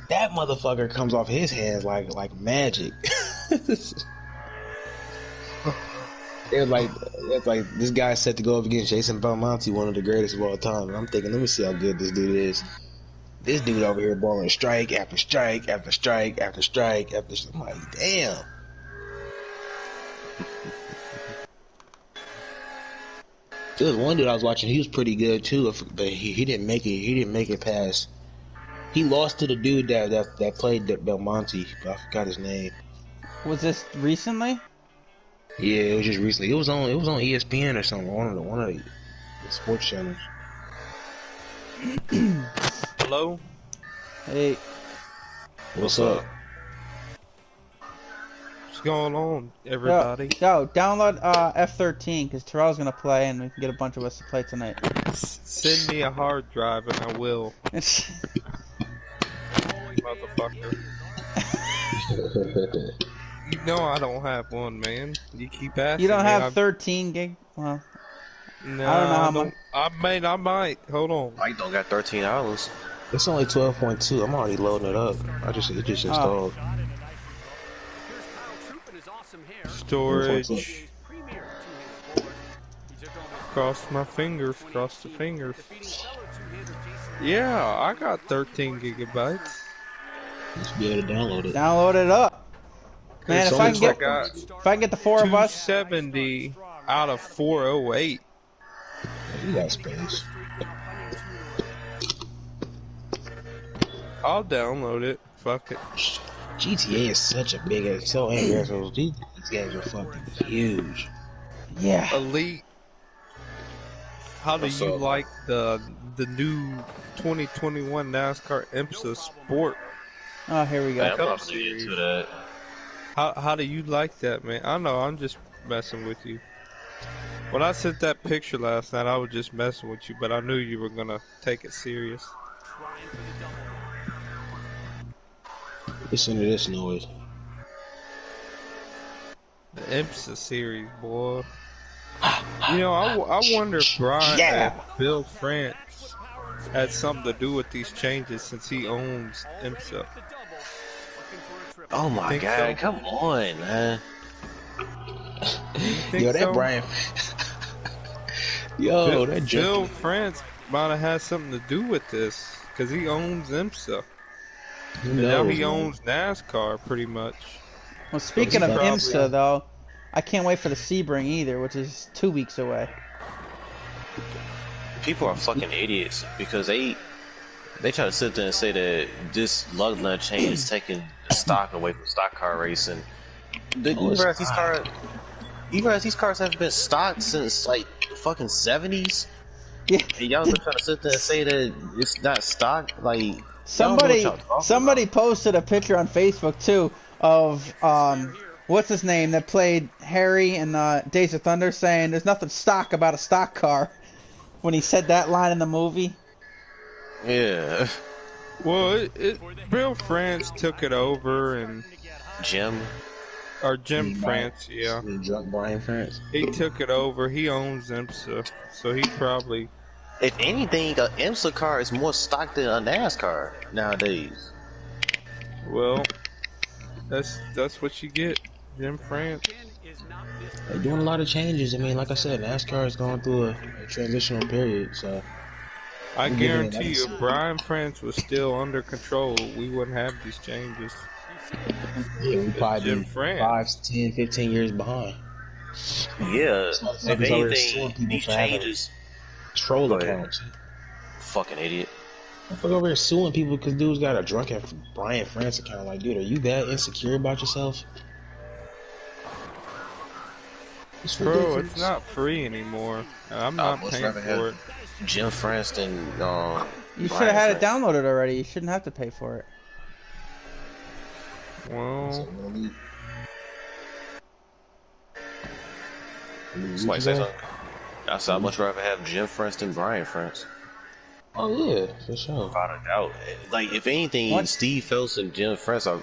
that motherfucker comes off his hands like magic. It's like this guy set to go up against Jason Belmonte, one of the greatest of all time. And I'm thinking, let me see how good this dude is. This dude over here bowling strike after strike after strike after strike after strike. I'm like, damn. There was one dude I was watching. He was pretty good too, but he didn't make it. He didn't make it past. He lost to the dude that played Belmonte, but I forgot his name. Was this recently? Yeah, it was just recently. It was on ESPN or something. One of the sports channels. Hello. Hey. What's up? What's going on, everybody? Yo, download F13 because Terrell's gonna play and we can get a bunch of us to play tonight. Send me a hard drive and I will. Motherfucker. You know I don't have one, man. You keep asking. You don't have 13 gig? Well, no, I don't know how much. I might. Hold on. Mike don't got $13. It's only 12.2. I'm already loading it up. It just installed. storage. Cross my fingers, cross the fingers. Yeah, I got 13 gigabytes. You should be able to download it. Download it up. Man, if I can get the 4 of us. 270 out of 408. You got space. I'll download it. Fuck it. GTA is such a big ass. So angry. These games are fucking huge. Yeah. Elite. How do you like the new 2021 NASCAR IMSA Sport? Oh, here we go. I'm probably into that. How do you like that, man? I know, I'm just messing with you. When I sent that picture last night, I was just messing with you, but I knew you were gonna take it serious. Listen to this noise. The IMSA series, boy. You know, I wonder if if Bill France had something to do with these changes since he owns IMSA. Oh my god, come on, man. Yo, that Brian. Yo, that Bill France might have had something to do with this because he owns IMSA. And now he owns NASCAR pretty much. Well, speaking of IMSA, though, I can't wait for the Sebring either, which is 2 weeks away. People are fucking idiots because they try to sit there and say that this lug nut change is taking stock away from stock car racing. You realize these cars haven't been stocked since like the fucking 70s? Yeah. And y'all been trying to sit there and say that it's not stocked? Like, somebody posted a picture on Facebook too of what's his name that played Harry in Days of Thunder, saying there's nothing stock about a stock car when he said that line in the movie. Yeah. Well, Bill France took it over, and Jim France, yeah. Drunk Brian France. He took it over. He owns IMSA, so he probably. If anything, an IMSA car is more stock than a NASCAR nowadays. Well, that's what you get, Jim France. They're doing a lot of changes. I mean, like I said, NASCAR is going through a transitional period, so. I guarantee you, if Brian France was still under control, we wouldn't have these changes. Yeah, we'd probably be 5, 10, 15 years behind. Yeah, if anything, these changes. Troll accounts. Fucking idiot. I'm fucking over here suing people because dude's got a drunken Brian France account. Like, dude, are you that insecure about yourself? Bro, it's not free anymore. I'm not paying for it. Jim France and you should have had it downloaded already. You shouldn't have to pay for it. Well, somebody say something. I said I'd much rather have Jim France than Brian France. Oh yeah, for sure. Without a doubt. Like, if anything, Steve Phelps and Jim France are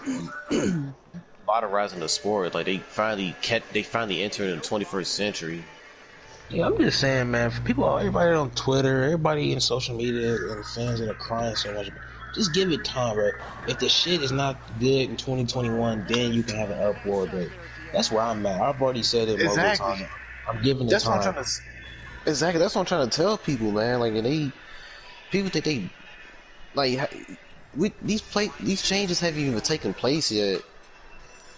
modernizing the sport. Like, they finally entered in the 21st century. Yeah, I'm just saying, man. For people, everybody on Twitter, everybody in social media, and fans that are crying so much, just give it time, bro. If the shit is not good in 2021, then you can have an uproar. But that's where I'm at. I've already said it multiple times. I'm giving it time. Exactly, that's what I'm trying to tell people, man. Like, and people think they, like, these changes haven't even taken place yet,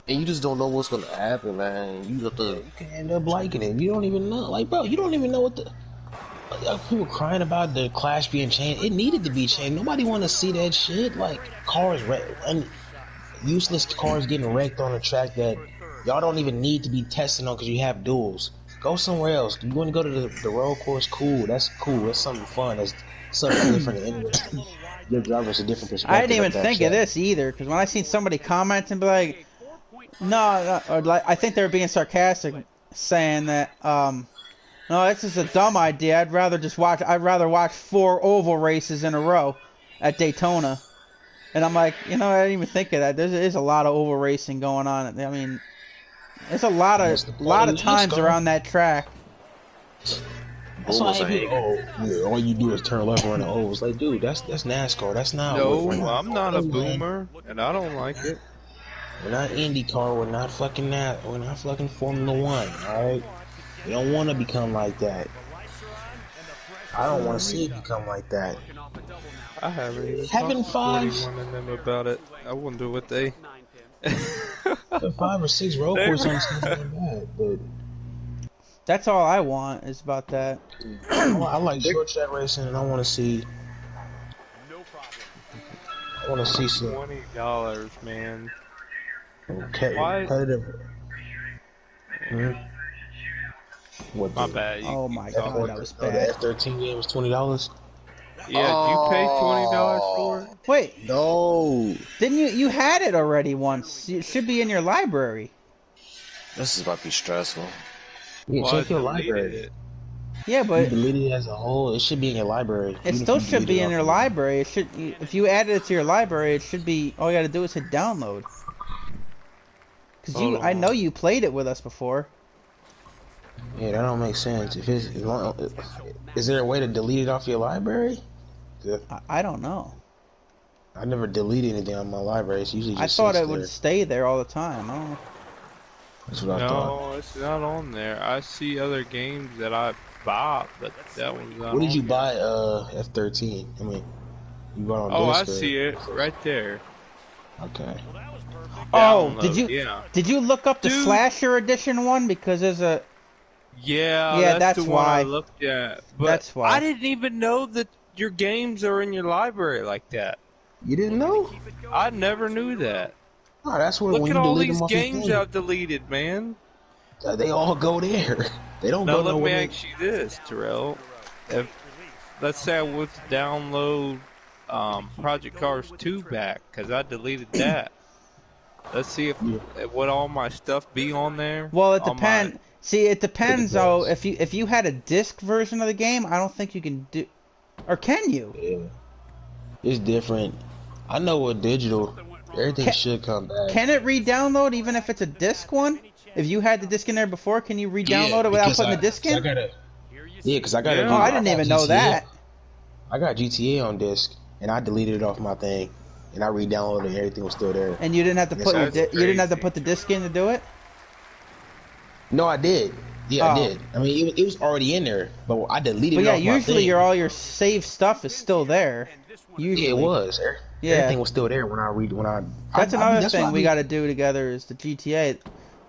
and you just don't know what's gonna happen, man. You can end up liking it. You don't even know, like, bro. You don't even know what the people crying about the Clash being changed. It needed to be changed. Nobody want to see that shit. Like, cars useless cars getting wrecked on a track that y'all don't even need to be testing on because you have duels. Go somewhere else. You want to go to the road course? Cool. That's cool. That's something fun. That's something different. Your driver's a different perspective. I didn't even think of this either, because when I seen somebody comment and be like, no, or like, I think they were being sarcastic, saying that, no, this is a dumb idea. I'd rather watch 4 oval races in a row at Daytona. And I'm like, I didn't even think of that. There's a lot of oval racing going on. I mean, there's a lot of times around that track. That's why all you do is turn left around the ovals. Like, dude, that's NASCAR. That's not. No, I'm not a boomer, and I don't like it. We're not IndyCar. We're not fucking that. We're not fucking Formula One. All right. We don't want to become like that. I don't want to see it become like that. I haven't even Having talked to 5 41 of them about it. I wonder what they. the 5 or 6 road course on stuff like that, but That's all I want is about that. I like short track racing, and I want to see. I want to see some $20, man. competitive. What My bad. Oh my god, that was bad. The F-13 game was $20. Yeah, did you pay $20 for it? Wait, No. didn't you had it already once? It should be in your library. This is about to be stressful. Yeah, Well, check I your deleted library. it. Yeah, You but delete it as a whole. It should be in your library. it still should be in your library. It should. If you added it to your library, it should be. All you got to do is hit download. Cause I know you played it with us before. Yeah, that don't make sense. If it's, is there a way to delete it off your library? I don't know. I never delete anything on my library. It's usually just I thought sits it would there. stay there all the time. I don't know. That's what I thought. No, it's not on there. I see other games that I bought, but that one's not. What did you on buy? F-13. I mean, you bought on there. Oh, I disc, or- see it right there. Okay. Oh, Download, yeah. did you look up the Dude. Slasher Edition one? Because there's a. Yeah, Yeah, that's that's the one I why. looked at. But That's why. I didn't even know that your games are in your library like that. You didn't know? I never knew that. Oh, that's where Look when at you all delete these them off your games thing, I've deleted, man. they all go there. They don't Now go let me nowhere. ask you this, Terrell. If let's say I was to download Project Cars 2 back, because I deleted that. Let's see if would all my stuff be on there. Well, it All depends. See, it depends though. depends. If you had a disc version of the game, I don't think you can do. Or can you? Yeah. It's different. I know with digital, everything should come back. Can it re-download even if it's a disc one? If you had the disc in there before, can you re-download it without because putting the disc in? Because I got Yeah. Oh, I didn't even know that. I got GTA on disc, and I deleted it off my thing, and I re-downloaded it, and everything was still there. And you didn't have to put That's you didn't have to crazy. put the disc in to do it. No, I did. Yeah, Oh. I did. I mean, it was already in there, but I deleted But it yeah, off my usually thing. all your saved stuff is still there. Usually, Yeah, it was. Yeah. Everything was still there when I read. When I That's I- another that's thing what I we be- got to do together is the GTA.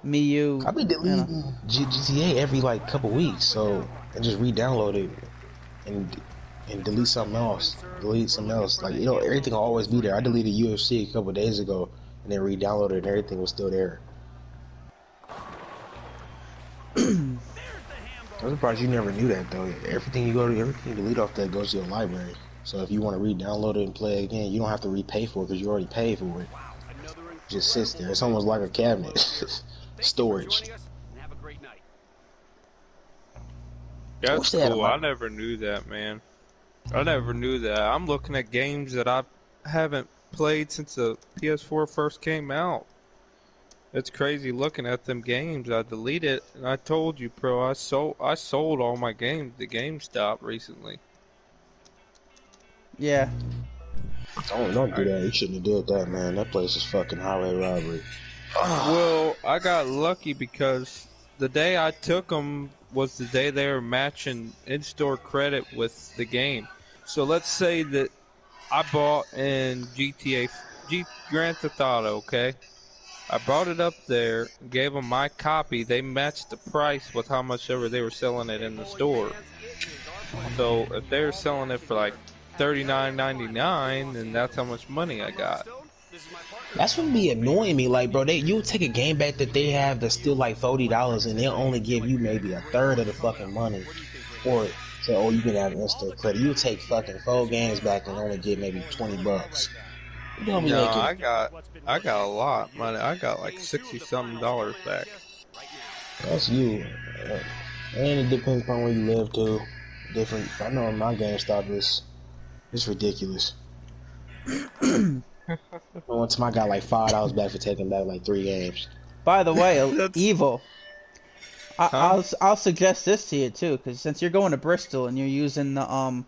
Me, you. I've been deleting GTA every like couple weeks, so I just re-download it and delete something else. Delete something else. Like everything will always be there. I deleted UFC a couple days ago and then re-downloaded it, and everything was still there. I'm surprised you never knew that though. Everything you delete off that goes to your library. So if you want to re-download it and play it again, you don't have to repay for it because you already paid for it. It just sits there. It's almost like a cabinet. Storage. Have a great night. That's What's that cool. about? I never knew that, man. I never knew that. I'm looking at games that I haven't played since the PS4 first came out. It's crazy looking at them games. I deleted, and I told you, Pro, I sold all my games to GameStop recently. Yeah. Don't do that. You shouldn't have did that, man. That place is fucking highway robbery. Well, I got lucky because the day I took them was the day they were matching in-store credit with the game. So let's say that I bought in Grand Theft Auto, okay? I brought it up there, gave them my copy. They matched the price with how much ever they were selling it in the store. So if they were selling it for like $39.99, then that's how much money I got. That's what be annoying me. Like, bro, you'll take a game back that they have that's still like $40, and they'll only give you maybe a third of the fucking money. Or say, oh, you can have instant credit. You'll take fucking 4 games back and only get maybe $20. You don't be No, making- I got a lot of money. I got like $60-something back. That's you. And it depends upon where you live too. Different. I know my GameStop is ridiculous. One time I got like $5 back for taking back like 3 games. By the way, That's- Evil. I'll suggest this to you too, because since you're going to Bristol and you're using the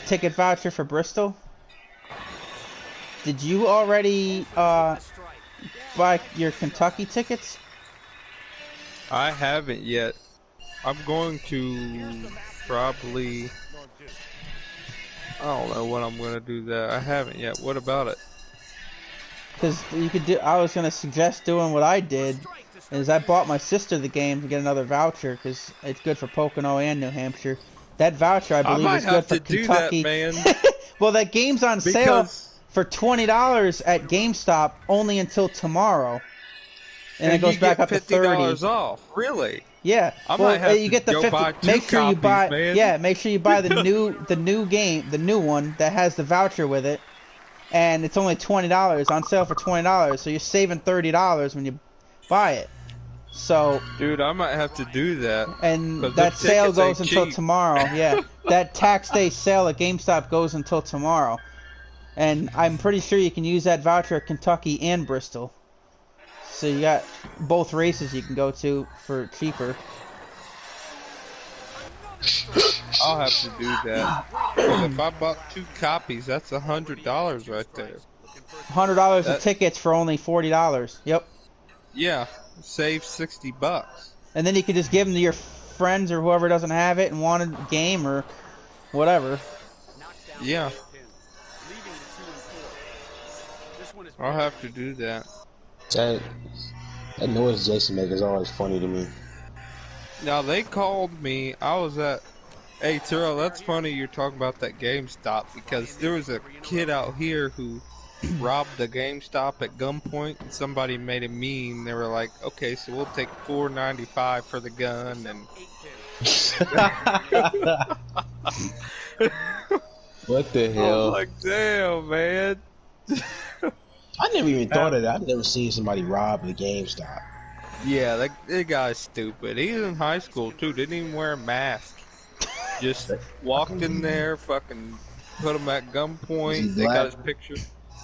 ticket voucher for Bristol, did you already buy your Kentucky tickets? I haven't yet. I'm going to probably. I don't know when I'm going to do that. I haven't yet. What about it? Because you could do. I was going to suggest doing what I did. Is I bought my sister the game to get another voucher because it's good for Pocono and New Hampshire. That voucher, I believe, is good for Kentucky. That, man. Well, that game's on sale for $20 at GameStop only until tomorrow, and it goes back up to $30 off. Really? Yeah. I might have you get the 50. Make sure you buy. Man. Yeah, make sure you buy the new game, the new one that has the voucher with it, and it's only $20 on sale for $20. So you're saving $30 when you buy it. So, dude, I might have to do that. And that sale goes until tomorrow. Yeah, that tax day sale at GameStop goes until tomorrow. And I'm pretty sure you can use that voucher at Kentucky and Bristol. So you got both races you can go to for cheaper. I'll have to do that. Because if I bought 2 copies, that's $100 right there. $100 of tickets for only $40. Yep. Yeah. Save $60. And then you could just give them to your friends or whoever doesn't have it and want a game or whatever. Yeah. I'll have to do that. That noise Jason makes is always funny to me. Now they called me. I was at. Hey Terrell, that's funny you're talking about that GameStop because there was a kid out here who robbed the GameStop at gunpoint, and somebody made a meme. They were like, "Okay, so we'll take $4.95 for the gun." And what the hell? I was like, damn, man. I never even thought of that. I've never seen somebody rob the GameStop. Yeah, that guy's stupid. He's in high school too. Didn't even wear a mask. Just walked in there, fucking put him at gunpoint. They got his picture.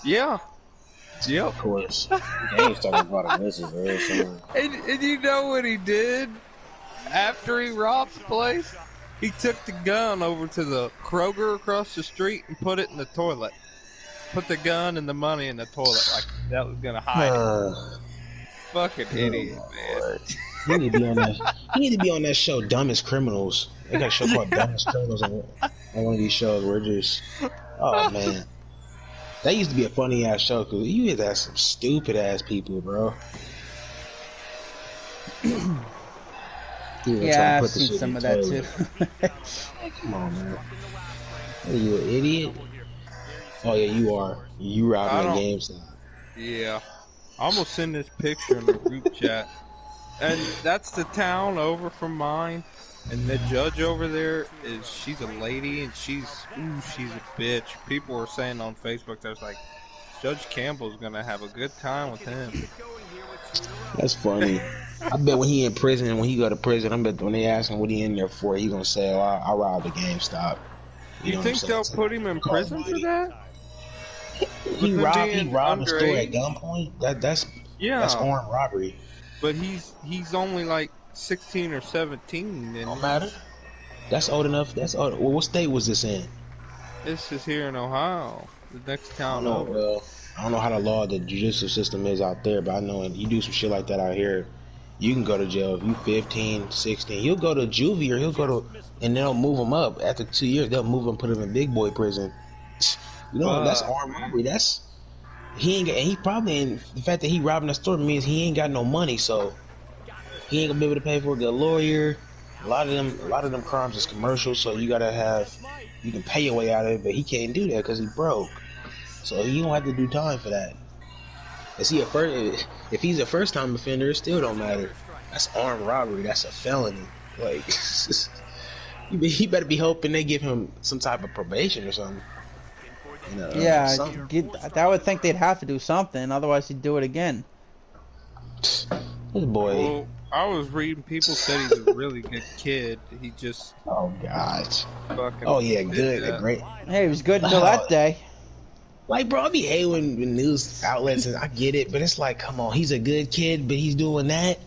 Yeah. Yep. Of course. GameStop brought a message or something. And you know what he did? After he robbed the place, he took the gun over to the Kroger across the street and put it in the toilet. Put the gun and the money in the toilet like that was gonna hide it. Fucking idiot, man. He need to be on that. He need to be on that show, Dumbest Criminals. They got a show called Dumbest Criminals on one of these shows where just, oh man, that used to be a funny ass show because you used to have some stupid ass people, bro. Yeah, I've seen some of that too. Come on, man. Are you an idiot? Oh yeah, you are. You robbing the GameStop. Yeah. I'm gonna send this picture in the group chat. And that's the town over from mine. And the judge over there she's a lady and she's a bitch. People were saying on Facebook, there's like, Judge Campbell's gonna have a good time with him. That's funny. I bet when he in prison, when he go to prison, I bet when they ask him what he in there for, he gonna say, "Oh, I robbed the GameStop." You think they'll put him in prison for that? He robbed the store at gunpoint. That's armed robbery. But he's only like 16 or 17. And don't matter. That's old enough. That's old. Well, what state was this in? This is here in Ohio. The next town over. Well, I don't know how the law, the judicial system is out there, but I know if you do some shit like that out here, you can go to jail. If you 15, 16, he'll go to juvie or he'll go to, and they'll move him up. After 2 years, they'll move him, put him in big boy prison. You know, that's armed robbery. He ain't got, and he probably ain't, the fact that he robbing the store means he ain't got no money, so he ain't gonna be able to pay for a lawyer. A lot of them crimes is commercial, so you can pay your way out of it, but he can't do that because he broke. So he don't have to do time for that. If he's a first time offender, it still don't matter. That's armed robbery. That's a felony. Like, he better be hoping they give him some type of probation or something. Yeah, I would think they'd have to do something, otherwise he'd do it again. This boy. Well, I was reading people said he's a really good kid. He just. Oh gosh. Oh yeah, good, great. Hey, he was good until that day. Like, bro, I be hating when news outlets, and I get it, but it's like, come on, he's a good kid, but he's doing that.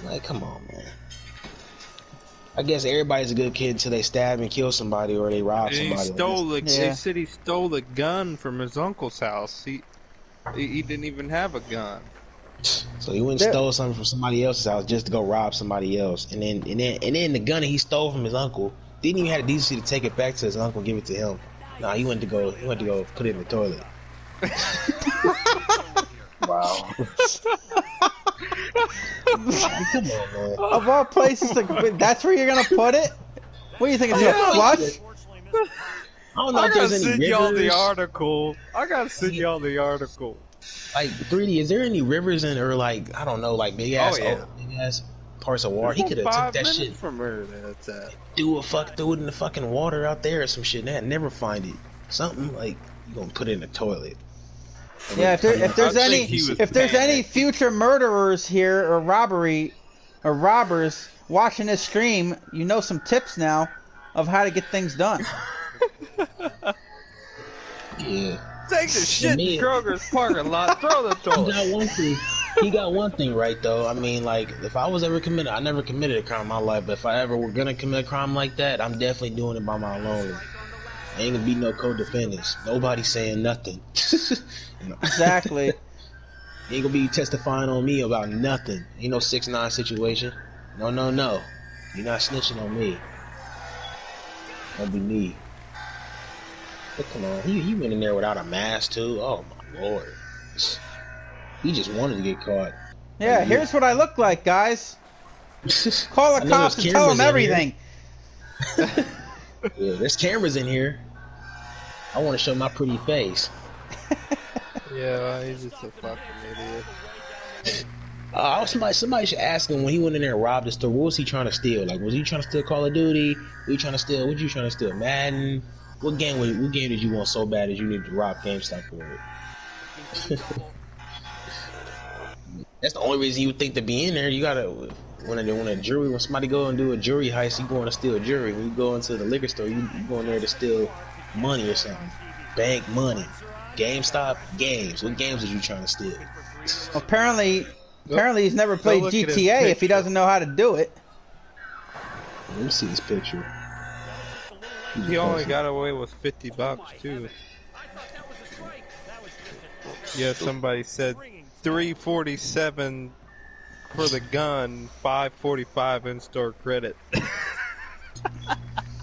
Like, come on, man. I guess everybody's a good kid until they stab and kill somebody or they rob And somebody. They said he stole a gun from his uncle's house. He didn't even have a gun. So he went and stole something from somebody else's house just to go rob somebody else. And then the gun that he stole from his uncle, didn't even have the decency to take it back to his uncle and give it to him. Nah, he went to go put it in the toilet. Wow. Come on, man. Of all places, that's where you're gonna put it? What do you think it's gonna flush? I don't know if there's any rivers. I gotta send y'all the article. Like 3D, is there any rivers or like I don't know, like big ass parts of water? He could have took that shit from where that's at. threw it in the fucking water out there or some shit. And never find it. Something like you gonna put it in the toilet. Yeah, if there's any future murderers here or robbers watching this stream, you know some tips now of how to get things done. Yeah. Take the shit in Kroger's parking lot, throw the toilet. He got one thing right though. I mean, like if I was ever I never committed a crime in my life, but if I ever were gonna commit a crime like that, I'm definitely doing it by my own. Ain't gonna be no co-defendants. Nobody saying nothing. Exactly. Ain't gonna be testifying on me about nothing. Ain't no 6ix9ine situation. No. You're not snitching on me. Don't be me. But come on, he went in there without a mask too. Oh my lord. He just wanted to get caught. Yeah, here's what I look like, guys. Call the cops and tell them everything. Yeah, there's cameras in here. I want to show my pretty face. Yeah, he's just a fucking idiot. Somebody should ask him when he went in there and robbed the store. What was he trying to steal? Like, was he trying to steal Call of Duty? What you trying to steal? What you trying to steal? Madden? What game did you want so bad that you need to rob GameStop for it? That's the only reason you would think to be in there. You gotta when somebody go and do a jury heist, you going to steal a jury. When you go into the liquor store, you go in there to steal money or something. Bank money. GameStop games. What games are you trying to steal? Apparently he's never played GTA if he doesn't know how to do it. Let me see this picture. He only got away with $50 too. Yeah, somebody said $347 for the gun, $545 in-store credit.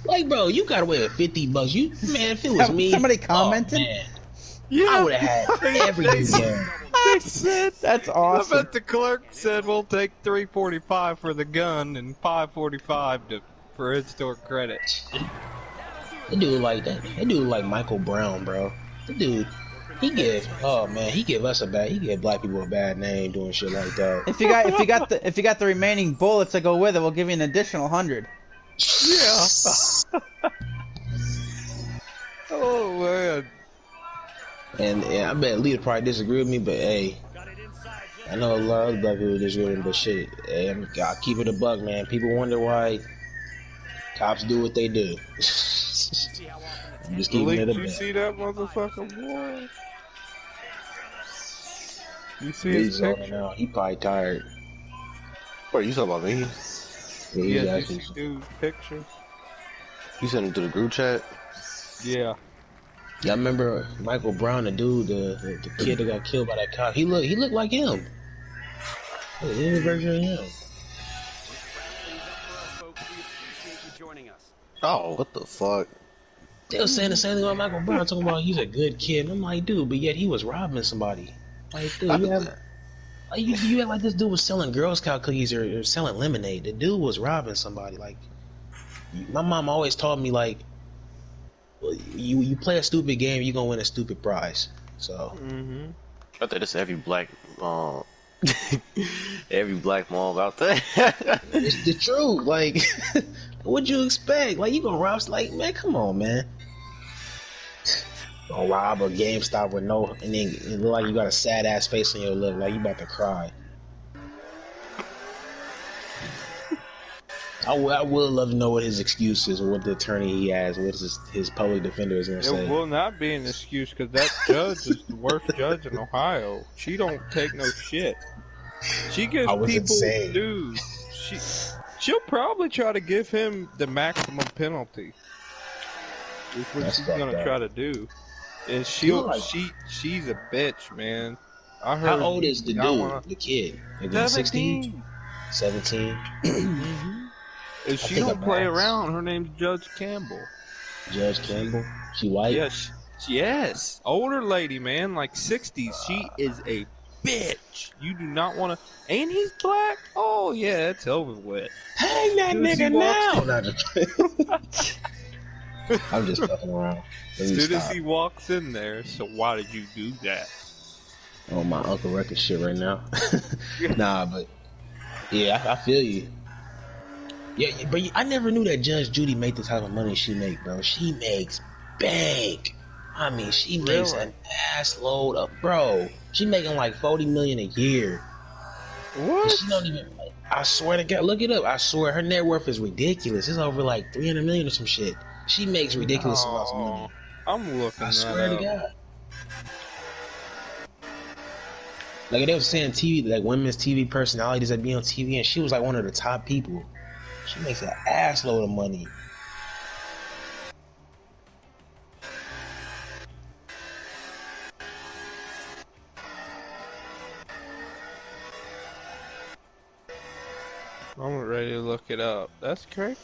Like, bro, you got away with $50. You man, if it was me, somebody commented. Yeah, I would have had everything. They said that's awesome. I bet the clerk said we'll take $345 for the gun and $545 for in-store credit. That dude like that. That dude like Michael Brown, bro. The dude, he give black people a bad name doing shit like that. If you got the remaining bullets that go with it, we'll give you an additional 100. Yeah. Oh man. And I bet Leah probably disagree with me, but hey, I know a lot of other black people disagree with me, but shit, hey, I'll keep it a buck, man. People wonder why cops do what they do. I'm just keeping it a buck. You see that motherfucker, boy? You see He's his picture? now. He probably tired. What, you talking about me? Yeah, you see dude's picture? You sent him to the group chat? Yeah. Yeah, I remember Michael Brown, the dude, the kid that got killed by that cop. He looked like him. Any version of him. Oh, what the fuck? They were saying the same thing about Michael Brown, talking about he's a good kid. And I'm like, dude, but yet he was robbing somebody. Like, dude, you act like this dude was selling Girl Scout cookies or selling lemonade. The dude was robbing somebody. Like, my mom always taught me, like, you play a stupid game, you gonna win a stupid prize. So. I think it's every black mom out there. It's the truth. Like, what'd you expect? Like, you gonna rob? Like, man, come on, man. Gonna rob a GameStop with no, and then it look like you got a sad ass face on your lip, like you about to cry. I would love to know what his excuse is, or what the attorney he has, what his public defender is gonna say. It will not be an excuse, because that judge is the worst judge in Ohio. She don't take no shit. She gives people dues. She'll probably try to give him the maximum penalty. Is what That's she's fucked gonna up. try to do. And Like, she's a bitch, man. I heard. how old is the dude? The kid? Like 16? 17? If she don't play around, her name's Judge Campbell. Judge Campbell? She white? Yes. Yes. Older lady, man, like 60s. She is a bitch. You do not want to. And he's black? Oh, yeah, it's over with. Hang that nigga now! I'm just fucking around. As soon as he walks in there, so why did you do that? Oh, my Uncle Record shit right now. Nah, but yeah, I feel you. Yeah, but I never knew that Judge Judy made the type of money she make, bro. She makes bank. I mean, she makes an ass load of, bro. She making like $40 million a year. What? And she don't even. I swear to God, look it up. I swear her net worth is ridiculous. It's over like 300 million or some shit. She makes ridiculous amounts of money. I'm looking. I swear to God. Like they was saying TV, like women's TV personalities that be on TV, and she was like one of the top people. She makes an ass load of money. I'm ready to look it up. That's crazy.